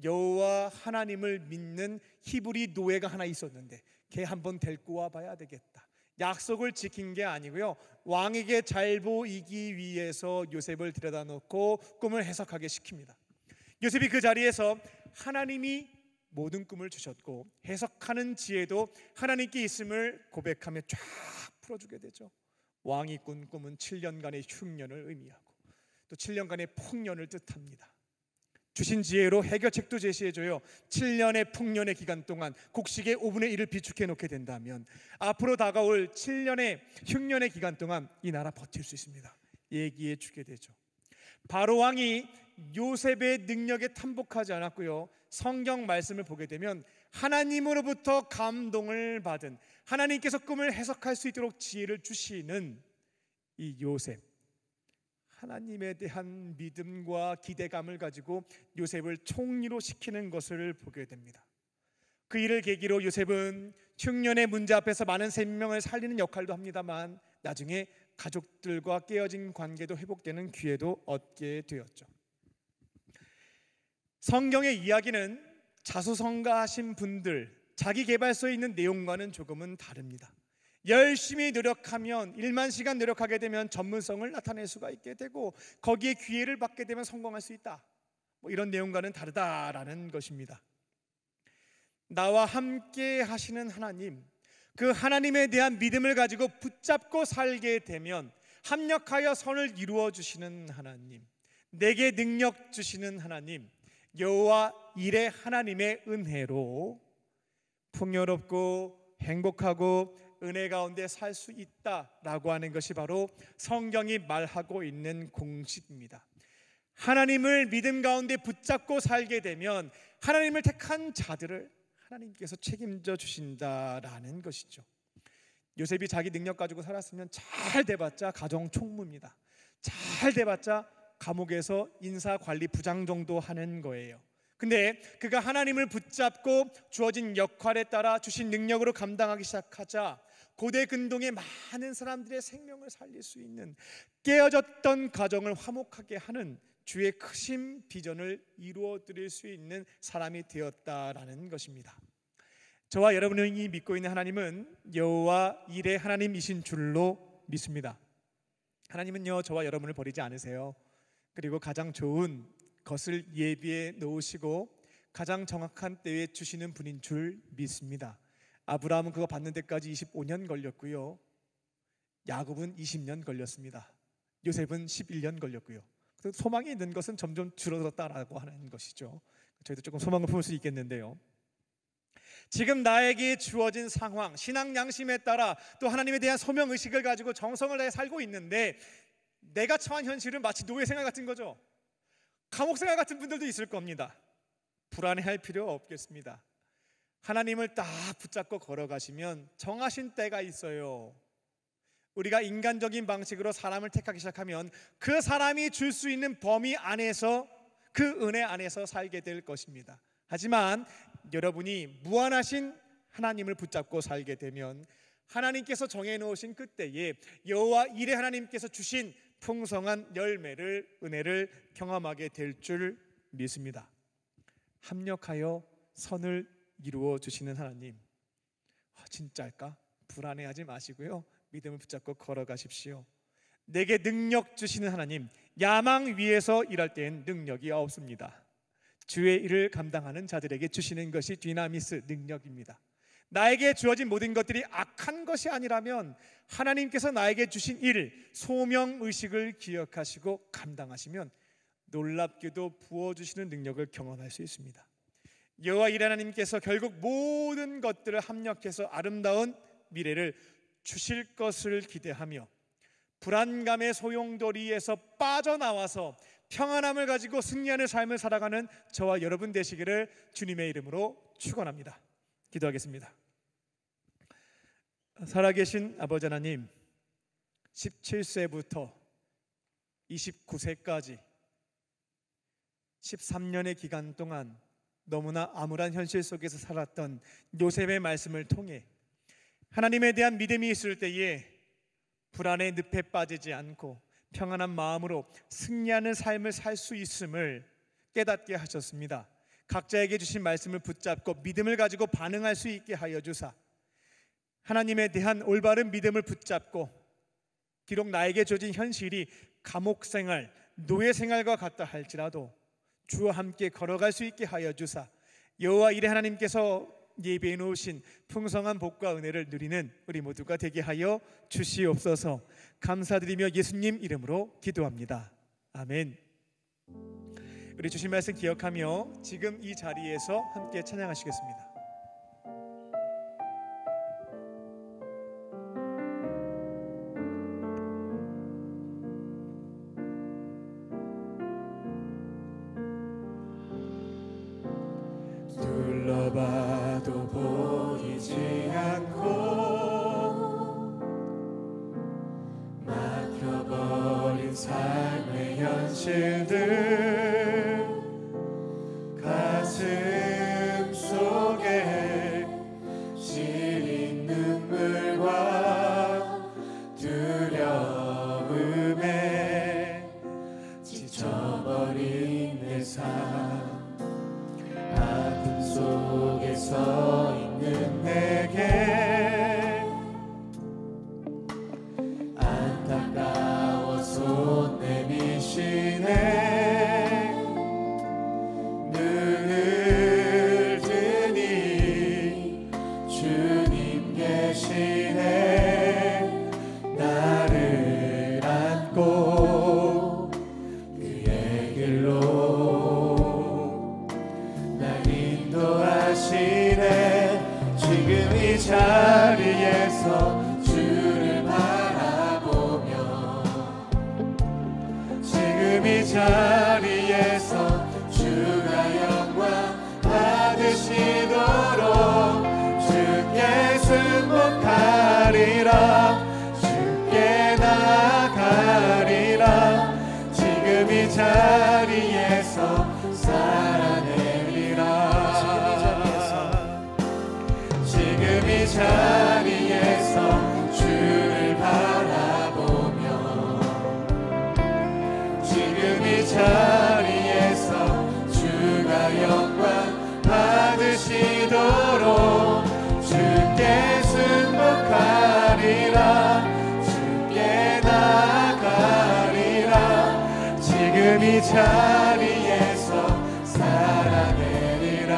여호와 하나님을 믿는 히브리 노예가 하나 있었는데 걔 한번 데리고 와봐야 되겠다. 약속을 지킨 게 아니고요, 왕에게 잘 보이기 위해서 요셉을 데려다 놓고 꿈을 해석하게 시킵니다. 요셉이 그 자리에서 하나님이 모든 꿈을 주셨고 해석하는 지혜도 하나님께 있음을 고백하며 쫙 풀어주게 되죠. 왕이 꾼 꿈은 7년간의 흉년을 의미하고 또 7년간의 풍년을 뜻합니다. 주신 지혜로 해결책도 제시해줘요. 7년의 풍년의 기간 동안 곡식의 5분의 1을 비축해 놓게 된다면 앞으로 다가올 7년의 흉년의 기간 동안 이 나라 버틸 수 있습니다. 얘기해 주게 되죠. 바로 왕이 요셉의 능력에 탐복하지 않았고요, 성경 말씀을 보게 되면 하나님으로부터 감동을 받은, 하나님께서 꿈을 해석할 수 있도록 지혜를 주시는 이 요셉, 하나님에 대한 믿음과 기대감을 가지고 요셉을 총리로 시키는 것을 보게 됩니다. 그 일을 계기로 요셉은 흉년의 문제 앞에서 많은 생명을 살리는 역할도 합니다만 나중에 가족들과 깨어진 관계도 회복되는 기회도 얻게 되었죠. 성경의 이야기는 자수성가하신 분들, 자기계발서에 있는 내용과는 조금은 다릅니다. 열심히 노력하면 1만 시간 노력하게 되면 전문성을 나타낼 수가 있게 되고 거기에 기회를 받게 되면 성공할 수 있다, 이런 내용과는 다르다라는 것입니다. 나와 함께 하시는 하나님, 그 하나님에 대한 믿음을 가지고 붙잡고 살게 되면 합력하여 선을 이루어 주시는 하나님, 내게 능력 주시는 하나님, 여호와 이레 하나님의 은혜로 풍요롭고 행복하고 은혜 가운데 살 수 있다라고 하는 것이 바로 성경이 말하고 있는 공식입니다. 하나님을 믿음 가운데 붙잡고 살게 되면 하나님을 택한 자들을 하나님께서 책임져 주신다라는 것이죠. 요셉이 자기 능력 가지고 살았으면 잘 돼봤자 가정 총무입니다. 잘 돼봤자 감옥에서 인사관리 부장 정도 하는 거예요. 근데 그가 하나님을 붙잡고 주어진 역할에 따라 주신 능력으로 감당하기 시작하자 고대 근동의 많은 사람들의 생명을 살릴 수 있는, 깨어졌던 가정을 화목하게 하는 주의 크신 비전을 이루어 드릴 수 있는 사람이 되었다라는 것입니다. 저와 여러분이 믿고 있는 하나님은 여호와 일의 하나님이신 줄로 믿습니다. 하나님은요, 저와 여러분을 버리지 않으세요. 그리고 가장 좋은 것을 예비해 놓으시고 가장 정확한 때에 주시는 분인 줄 믿습니다. 아브라함은 그거 받는 데까지 25년 걸렸고요, 야곱은 20년 걸렸습니다. 요셉은 11년 걸렸고요. 소망이 있는 것은 점점 줄어들었다라고 하는 것이죠. 저희도 조금 소망을 품을 수 있겠는데요, 지금 나에게 주어진 상황, 신앙 양심에 따라 또 하나님에 대한 소명의식을 가지고 정성을 다해 살고 있는데 내가 처한 현실은 마치 노예 생활 같은 거죠. 감옥 생활 같은 분들도 있을 겁니다. 불안해할 필요 없겠습니다. 하나님을 딱 붙잡고 걸어가시면 정하신 때가 있어요. 우리가 인간적인 방식으로 사람을 택하기 시작하면 그 사람이 줄 수 있는 범위 안에서, 그 은혜 안에서 살게 될 것입니다. 하지만 여러분이 무한하신 하나님을 붙잡고 살게 되면 하나님께서 정해놓으신 그때에 여호와 일의 하나님께서 주신 풍성한 열매를, 은혜를 경험하게 될 줄 믿습니다. 합력하여 선을 이루어 주시는 하나님, 진짜일까? 불안해하지 마시고요, 믿음을 붙잡고 걸어가십시오. 내게 능력 주시는 하나님, 야망 위에서 일할 땐 능력이 없습니다. 주의 일을 감당하는 자들에게 주시는 것이 디나미스, 능력입니다. 나에게 주어진 모든 것들이 악한 것이 아니라면 하나님께서 나에게 주신 일, 소명의식을 기억하시고 감당하시면 놀랍게도 부어주시는 능력을 경험할 수 있습니다. 여호와 일의 하나님께서 결국 모든 것들을 합력해서 아름다운 미래를 주실 것을 기대하며 불안감의 소용돌이에서 빠져나와서 평안함을 가지고 승리하는 삶을 살아가는 저와 여러분 되시기를 주님의 이름으로 축원합니다. 기도하겠습니다. 살아계신 아버지 하나님, 17세부터 29세까지 13년의 기간 동안 너무나 암울한 현실 속에서 살았던 요셉의 말씀을 통해 하나님에 대한 믿음이 있을 때에 불안의 늪에 빠지지 않고 평안한 마음으로 승리하는 삶을 살 수 있음을 깨닫게 하셨습니다. 각자에게 주신 말씀을 붙잡고 믿음을 가지고 반응할 수 있게 하여 주사, 하나님에 대한 올바른 믿음을 붙잡고 비록 나에게 주어진 현실이 감옥생활, 노예생활과 같다 할지라도 주와 함께 걸어갈 수 있게 하여 주사, 여호와 일의 하나님께서 예비해 놓으신 풍성한 복과 은혜를 누리는 우리 모두가 되게 하여 주시옵소서. 감사드리며 예수님 이름으로 기도합니다. 아멘. 우리 주신 말씀 기억하며 지금 이 자리에서 함께 찬양하시겠습니다. 둘러봐도 보이지 않고 막혀버린 삶의 현실들, 가슴 속에 시린 눈물과 두려움에 지쳐버린 내 삶, 속에 서 있는 내게 안타까워 손 내미시네. 눈을 뜨니 주님 계시네. 나를 안고 그의 길로 인도하시네. 지금 이 자리에서 주를 바라보며, 지금 이 자리에서 주가 영광 받으시도록 주께 승복하리라, 주께 나아가리라. 지금 이 자리에서 살아내리라. 지금 이 자리에서 주께 나가리라. 지금 이 자리에서 살아내리라.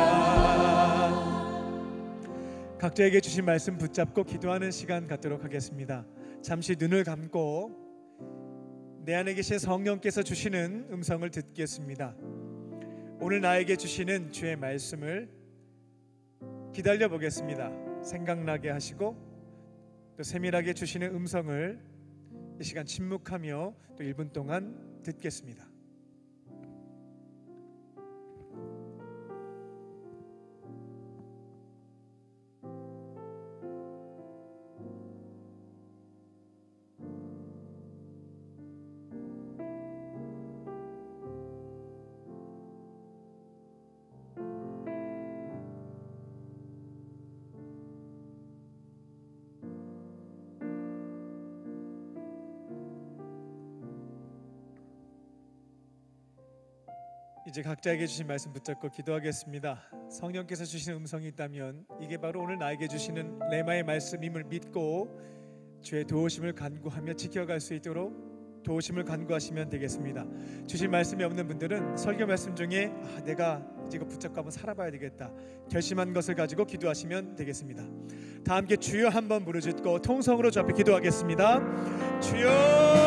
각자에게 주신 말씀 붙잡고 기도하는 시간 갖도록 하겠습니다. 잠시 눈을 감고 내 안에 계신 성령께서 주시는 음성을 듣겠습니다. 오늘 나에게 주시는 주의 말씀을 기다려 보겠습니다. 생각나게 하시고 또 세밀하게 주시는 음성을 이 시간 침묵하며 또 1분 동안 듣겠습니다. 이제 각자에게 주신 말씀 붙잡고 기도하겠습니다. 성령께서 주시는 음성이 있다면 이게 바로 오늘 나에게 주시는 레마의 말씀임을 믿고 주의 도우심을 간구하며 지켜갈 수 있도록 도우심을 간구하시면 되겠습니다. 주신 말씀이 없는 분들은 설교 말씀 중에 내가 이거 붙잡고 한번 살아봐야 되겠다 결심한 것을 가지고 기도하시면 되겠습니다. 다 함께 주여 한번 부르짖고 통성으로 주 앞에 기도하겠습니다. 주여.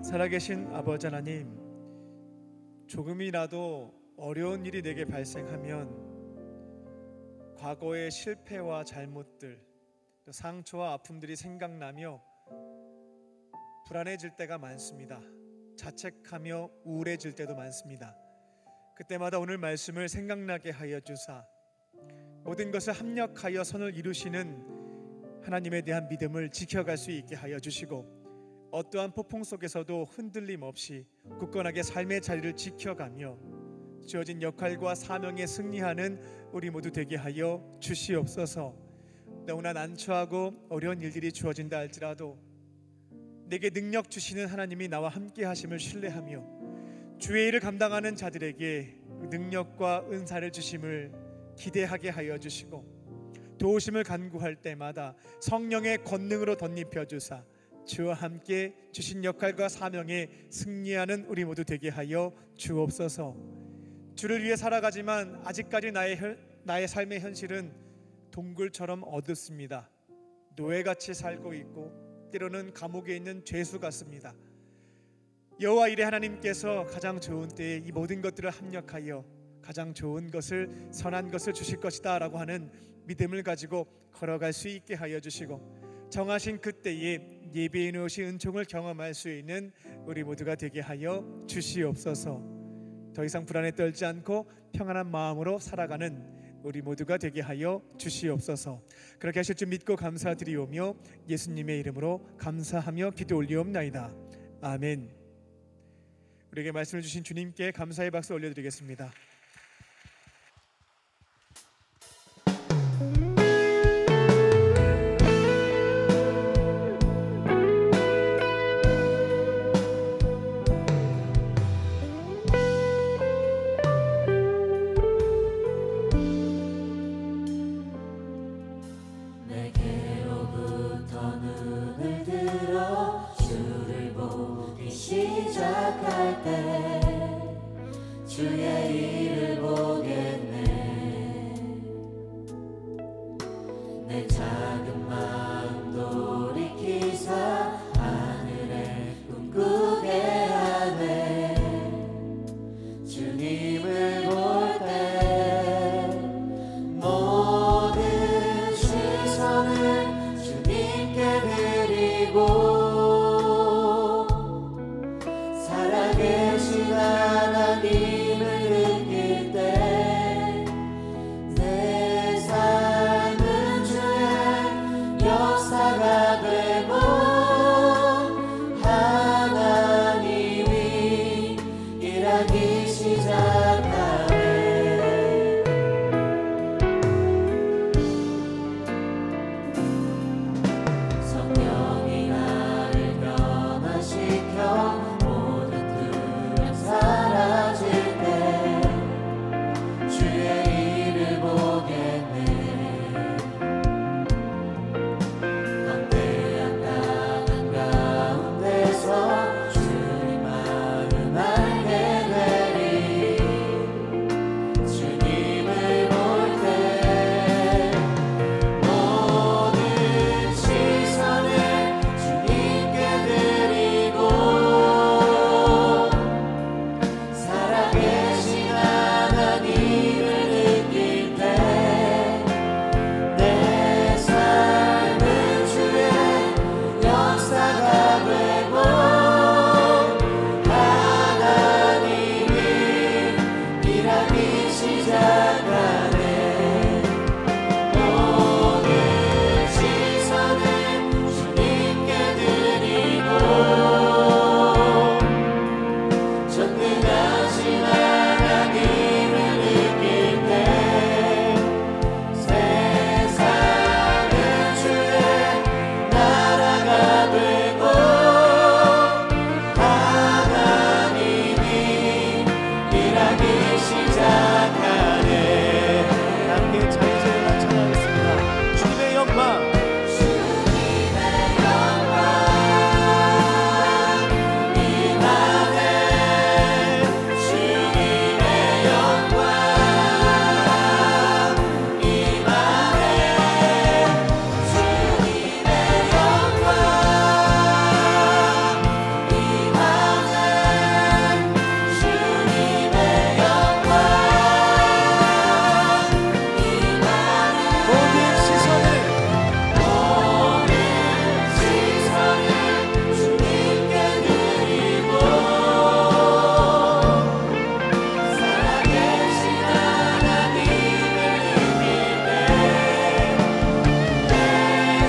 살아계신 아버지 하나님, 조금이라도 어려운 일이 내게 발생하면 과거의 실패와 잘못들, 또 상처와 아픔들이 생각나며 불안해질 때가 많습니다. 자책하며 우울해질 때도 많습니다. 그때마다 오늘 말씀을 생각나게 하여 주사 모든 것을 합력하여 선을 이루시는 하나님에 대한 믿음을 지켜갈 수 있게 하여 주시고, 어떠한 폭풍 속에서도 흔들림 없이 굳건하게 삶의 자리를 지켜가며 주어진 역할과 사명에 승리하는 우리 모두 되게 하여 주시옵소서. 너무나 난처하고 어려운 일들이 주어진다 할지라도 내게 능력 주시는 하나님이 나와 함께 하심을 신뢰하며 주의 일을 감당하는 자들에게 능력과 은사를 주심을 기대하게 하여 주시고, 도우심을 간구할 때마다 성령의 권능으로 덧입혀 주사 주와 함께 주신 역할과 사명에 승리하는 우리 모두 되게 하여 주옵소서. 주를 위해 살아가지만 아직까지 나의 삶의 현실은 동굴처럼 어둡습니다. 노예같이 살고 있고 때로는 감옥에 있는 죄수 같습니다. 여호와 이레 하나님께서 가장 좋은 때에 이 모든 것들을 합력하여 가장 좋은 것을, 선한 것을 주실 것이다 라고 하는 믿음을 가지고 걸어갈 수 있게 하여 주시고, 정하신 그때에 예비해 놓으신 은총을 경험할 수 있는 우리 모두가 되게 하여 주시옵소서. 더 이상 불안에 떨지 않고 평안한 마음으로 살아가는 우리 모두가 되게 하여 주시옵소서. 그렇게 하실 줄 믿고 감사드리오며 예수님의 이름으로 감사하며 기도 올리옵나이다. 아멘. 우리에게 말씀을 주신 주님께 감사의 박수 올려드리겠습니다. 내 작은 마음 돌이키사 하늘에 꿈꾸게 하네. 주님을 볼 때 모든 시선을 주님께 드리고 살아계신 하나님을 느낄 때 내 삶은 주의 역사가 되고 하나님이 일하기 시작하네. 성령이 나를 변화시켜 모든 두려움 사라질 때 주의 일을 보겠네. 거대한 땅 가운데서 주님 마음 알게 되리. 주님을 볼 때 모든 시선을 주님께 드리고 살아계신 하나님을 느낄 때 내 삶은 주의 역사가 되고 하나님이 일하기 시작하네. 모든 시선을 주님께 드리고 전능하신 하나님을 느낄 때 세상은 주의 나라가 되고 하나님이 일하기 시작하네. 함께 자유제를 찬양하겠습니다. 주님의 영광, 주님의 영광 임하네. 주님의 영광 임하네. 주님의 영광 임하네. 주님의 영광 모든 시선을 주님께 드리고 살아계신 하나님을 느낄 때 내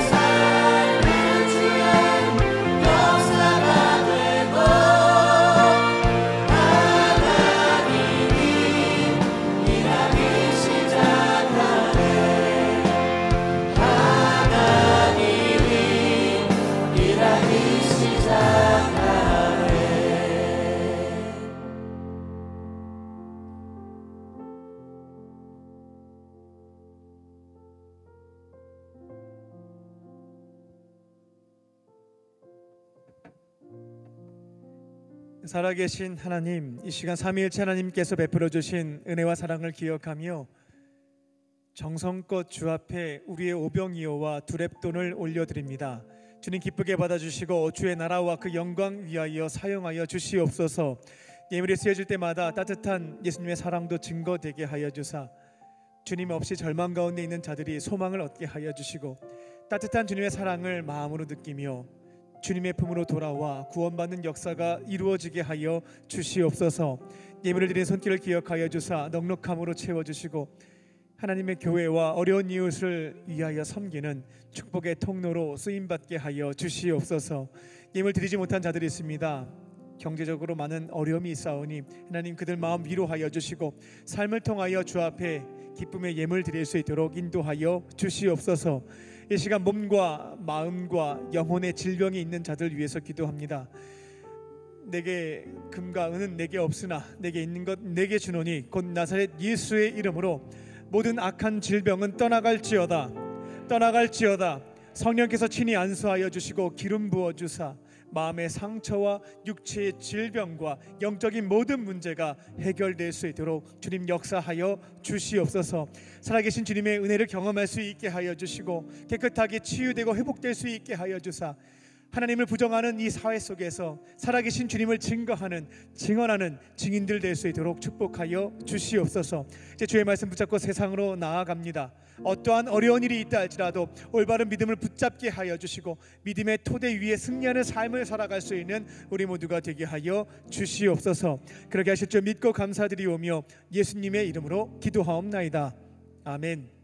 삶은 주의 역사가 되고 하나님이 일하기 시작하네. 하나님이 일하기 시작하네. 살아계신 하나님, 이 시간 삼위일체 하나님께서 베풀어 주신 은혜와 사랑을 기억하며 정성껏 주 앞에 우리의 오병이어와 두렙돈을 올려드립니다. 주님 기쁘게 받아주시고 주의 나라와 그 영광 위하여 사용하여 주시옵소서. 예물이 쓰여질 때마다 따뜻한 예수님의 사랑도 증거되게 하여 주사 주님 없이 절망 가운데 있는 자들이 소망을 얻게 하여 주시고 따뜻한 주님의 사랑을 마음으로 느끼며 주님의 품으로 돌아와 구원받는 역사가 이루어지게 하여 주시옵소서. 예물을 드린 손길을 기억하여 주사 넉넉함으로 채워주시고 하나님의 교회와 어려운 이웃을 위하여 섬기는 축복의 통로로 쓰임받게 하여 주시옵소서. 예물 드리지 못한 자들이 있습니다. 경제적으로 많은 어려움이 있사오니 하나님 그들 마음 위로하여 주시고 삶을 통하여 주 앞에 기쁨의 예물 드릴 수 있도록 인도하여 주시옵소서. 이 시간 몸과 마음과 영혼의 질병이 있는 자들 위해서 기도합니다. 내게 금과 은은 내게 없으나 내게 있는 것 내게 주노니 곧 나사렛 예수의 이름으로 모든 악한 질병은 떠나갈지어다. 성령께서 친히 안수하여 주시고 기름 부어 주사 마음의 상처와 육체의 질병과 영적인 모든 문제가 해결될 수 있도록 주님 역사하여 주시옵소서. 살아계신 주님의 은혜를 경험할 수 있게 하여 주시고 깨끗하게 치유되고 회복될 수 있게 하여 주사 하나님을 부정하는 이 사회 속에서 살아계신 주님을 증언하는 증인들 될 수 있도록 축복하여 주시옵소서. 이제 주의 말씀 붙잡고 세상으로 나아갑니다. 어떠한 어려운 일이 있다 할지라도 올바른 믿음을 붙잡게 하여 주시고 믿음의 토대 위에 승리하는 삶을 살아갈 수 있는 우리 모두가 되게 하여 주시옵소서. 그렇게 하실 줄 믿고 감사드리오며 예수님의 이름으로 기도하옵나이다. 아멘.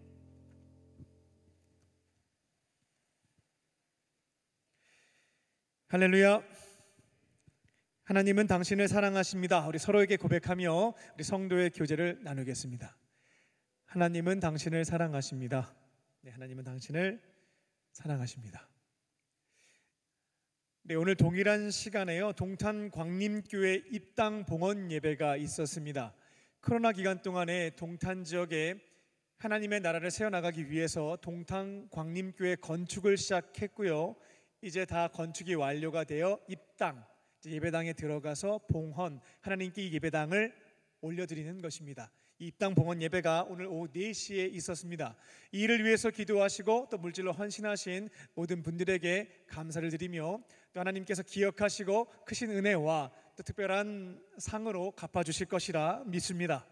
할렐루야. 하나님은 당신을 사랑하십니다. 우리 서로에게 고백하며 우리 성도의 교제를 나누겠습니다. 하나님은 당신을 사랑하십니다. 네, 하나님은 당신을 사랑하십니다. 네, 오늘 동일한 시간에요, 동탄 광림교회 입당 봉헌 예배가 있었습니다. 코로나 기간 동안에 동탄 지역에 하나님의 나라를 세워나가기 위해서 동탄 광림교회 건축을 시작했고요. 이제 다 건축이 완료가 되어 입당, 예배당에 들어가서 봉헌, 하나님께 이 예배당을 올려드리는 것입니다. 이 입당 봉헌 예배가 오늘 오후 4시에 있었습니다. 이 일을 위해서 기도하시고 또 물질로 헌신하신 모든 분들에게 감사를 드리며 또 하나님께서 기억하시고 크신 은혜와 또 특별한 상으로 갚아주실 것이라 믿습니다.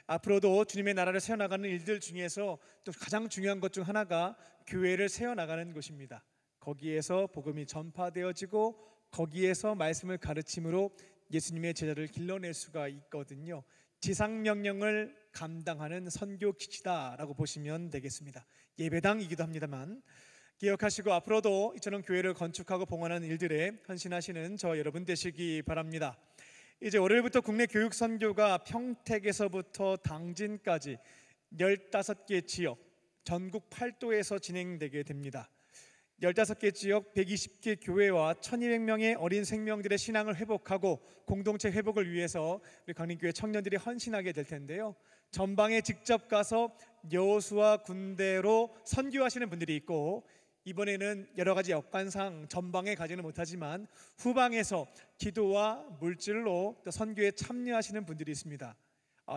앞으로도 주님의 나라를 세워나가는 일들 중에서 또 가장 중요한 것 중 하나가 교회를 세워나가는 것입니다. 거기에서 복음이 전파되어지고 거기에서 말씀을 가르침으로 예수님의 제자를 길러낼 수가 있거든요. 지상명령을 감당하는 선교 기지다라고 보시면 되겠습니다. 예배당이기도 합니다만 기억하시고 앞으로도 이처럼 교회를 건축하고 봉헌하는 일들에 헌신하시는 저 여러분 되시기 바랍니다. 이제 월요일부터 국내 교육 선교가 평택에서부터 당진까지 15개 지역 전국 8도에서 진행되게 됩니다. 15개 지역 120개 교회와 1200명의 어린 생명들의 신앙을 회복하고 공동체 회복을 위해서 우리 강림교회 청년들이 헌신하게 될 텐데요. 전방에 직접 가서 여호수아 군대로 선교하시는 분들이 있고 이번에는 여러 가지 여건상 전방에 가지는 못하지만 후방에서 기도와 물질로 또 선교에 참여하시는 분들이 있습니다.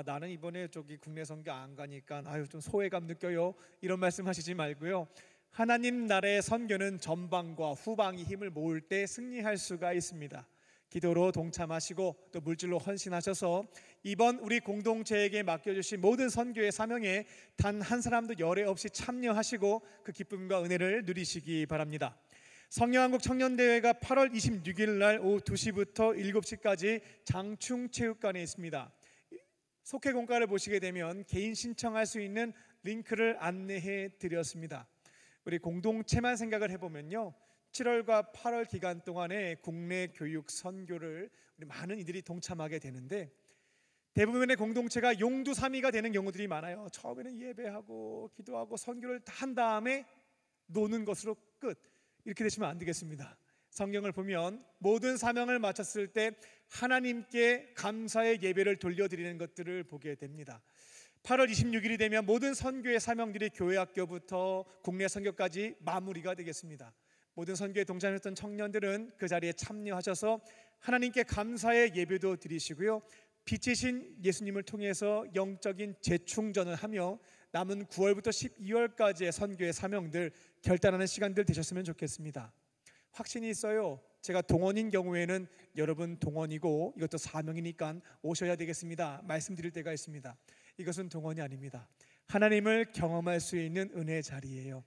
나는 이번에 저기 국내 선교 안 가니까 좀 소외감 느껴요, 이런 말씀 하시지 말고요. 하나님 나라의 선교는 전방과 후방이 힘을 모을 때 승리할 수가 있습니다. 기도로 동참하시고 또 물질로 헌신하셔서 이번 우리 공동체에게 맡겨주신 모든 선교의 사명에 단 한 사람도 열애 없이 참여하시고 그 기쁨과 은혜를 누리시기 바랍니다. 성령한국 청년대회가 8월 26일 날 오후 2시부터 7시까지 장충체육관에 있습니다. 속회 공가를 보시게 되면 개인 신청할 수 있는 링크를 안내해 드렸습니다. 우리 공동체만 생각을 해보면요, 7월과 8월 기간 동안에 국내 교육 선교를 우리 많은 이들이 동참하게 되는데 대부분의 공동체가 용두사미가 되는 경우들이 많아요. 처음에는 예배하고 기도하고 선교를 다 한 다음에 노는 것으로 끝, 이렇게 되시면 안 되겠습니다. 성경을 보면 모든 사명을 마쳤을 때 하나님께 감사의 예배를 돌려드리는 것들을 보게 됩니다. 8월 26일이 되면 모든 선교의 사명들이 교회학교부터 국내 선교까지 마무리가 되겠습니다. 모든 선교에 동참했던 청년들은 그 자리에 참여하셔서 하나님께 감사의 예배도 드리시고요, 빛이신 예수님을 통해서 영적인 재충전을 하며 남은 9월부터 12월까지의 선교의 사명들 결단하는 시간들 되셨으면 좋겠습니다. 확신이 있어요. 제가 동원인 경우에는 여러분 동원이고 이것도 사명이니까 오셔야 되겠습니다 말씀드릴 때가 있습니다. 이것은 동원이 아닙니다. 하나님을 경험할 수 있는 은혜의 자리예요.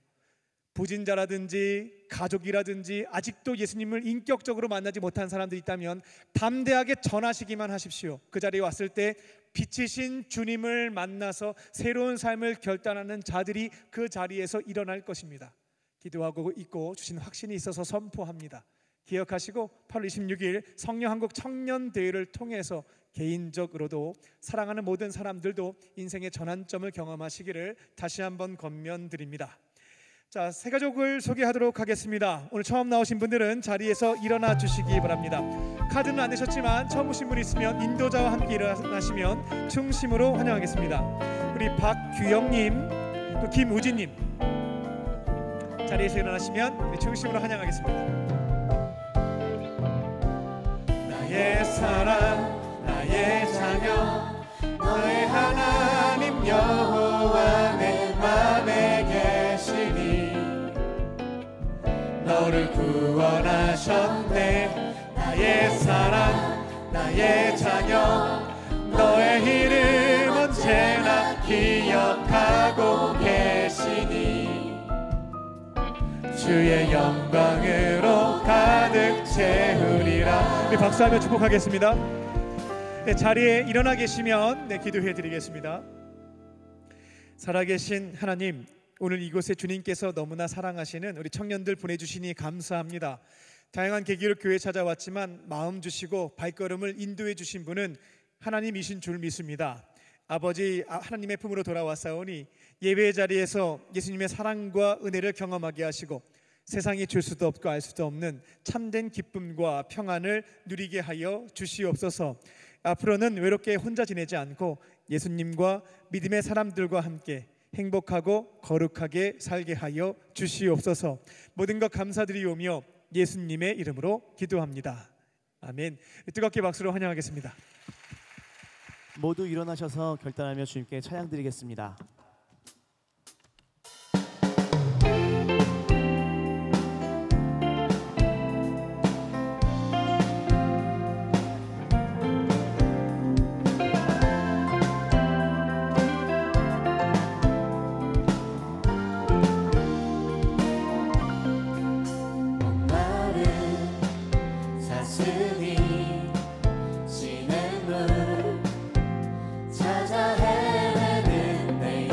부진자라든지 가족이라든지 아직도 예수님을 인격적으로 만나지 못한 사람들이 있다면 담대하게 전하시기만 하십시오. 그 자리에 왔을 때 빛이신 주님을 만나서 새로운 삶을 결단하는 자들이 그 자리에서 일어날 것입니다. 기도하고 있고 주신 확신이 있어서 선포합니다. 기억하시고 8월 26일 성령한국 청년대회를 통해서 개인적으로도 사랑하는 모든 사람들도 인생의 전환점을 경험하시기를 다시 한번 권면드립니다. 자, 새 가족을 소개하도록 하겠습니다. 오늘 처음 나오신 분들은 자리에서 일어나 주시기 바랍니다. 카드는 안 내셨지만 처음 오신 분 있으면 인도자와 함께 일어나시면 충심으로 환영하겠습니다. 우리 박규영님, 또 김우진님 자리에서 일어나시면 우리 충심으로 환영하겠습니다. 나의 사랑 나의 자녀 너의 하나님 여호와 내 맘에 계시니 너를 구원하셨네 나의 사랑 나의 자녀 너의 이름 언제나 기억하고 계시니 주의 영광으로 가득 채우리라. 우리 박수하며 축복하겠습니다. 네, 자리에 일어나 계시면 기도해 드리겠습니다. 살아계신 하나님, 오늘 이곳에 주님께서 너무나 사랑하시는 우리 청년들 보내주시니 감사합니다. 다양한 계기로 교회 찾아왔지만 마음 주시고 발걸음을 인도해 주신 분은 하나님이신 줄 믿습니다. 아버지 하나님의 품으로 돌아왔사오니 예배의 자리에서 예수님의 사랑과 은혜를 경험하게 하시고 세상이 줄 수도 없고 알 수도 없는 참된 기쁨과 평안을 누리게 하여 주시옵소서. 앞으로는 외롭게 혼자 지내지 않고 예수님과 믿음의 사람들과 함께 행복하고 거룩하게 살게 하여 주시옵소서. 모든 것 감사드리오며 예수님의 이름으로 기도합니다. 아멘. 뜨겁게 박수로 환영하겠습니다. 모두 일어나셔서 결단하며 주님께 찬양 드리겠습니다. 찾아 헤매는 내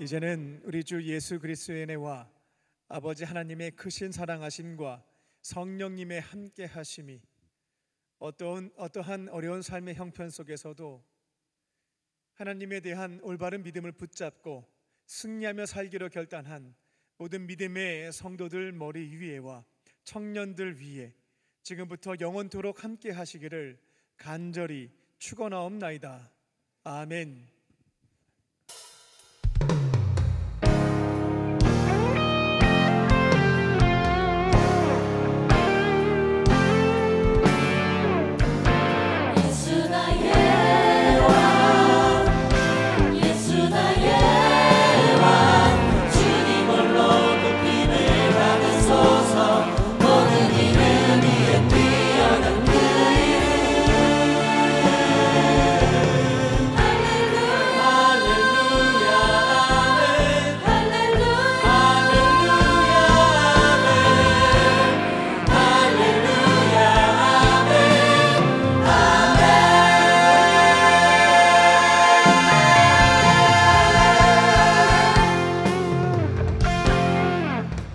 이제는 우리 주 예수 그리스도의 은혜와 아버지 하나님의 크신 사랑하심과 성령님의 함께 하심이 어떠한 어려운 삶의 형편 속에서도 하나님에 대한 올바른 믿음을 붙잡고 승리하며 살기로 결단한 모든 믿음의 성도들 머리 위에와 청년들 위에 지금부터 영원토록 함께 하시기를 간절히 축원하옵나이다. 아멘.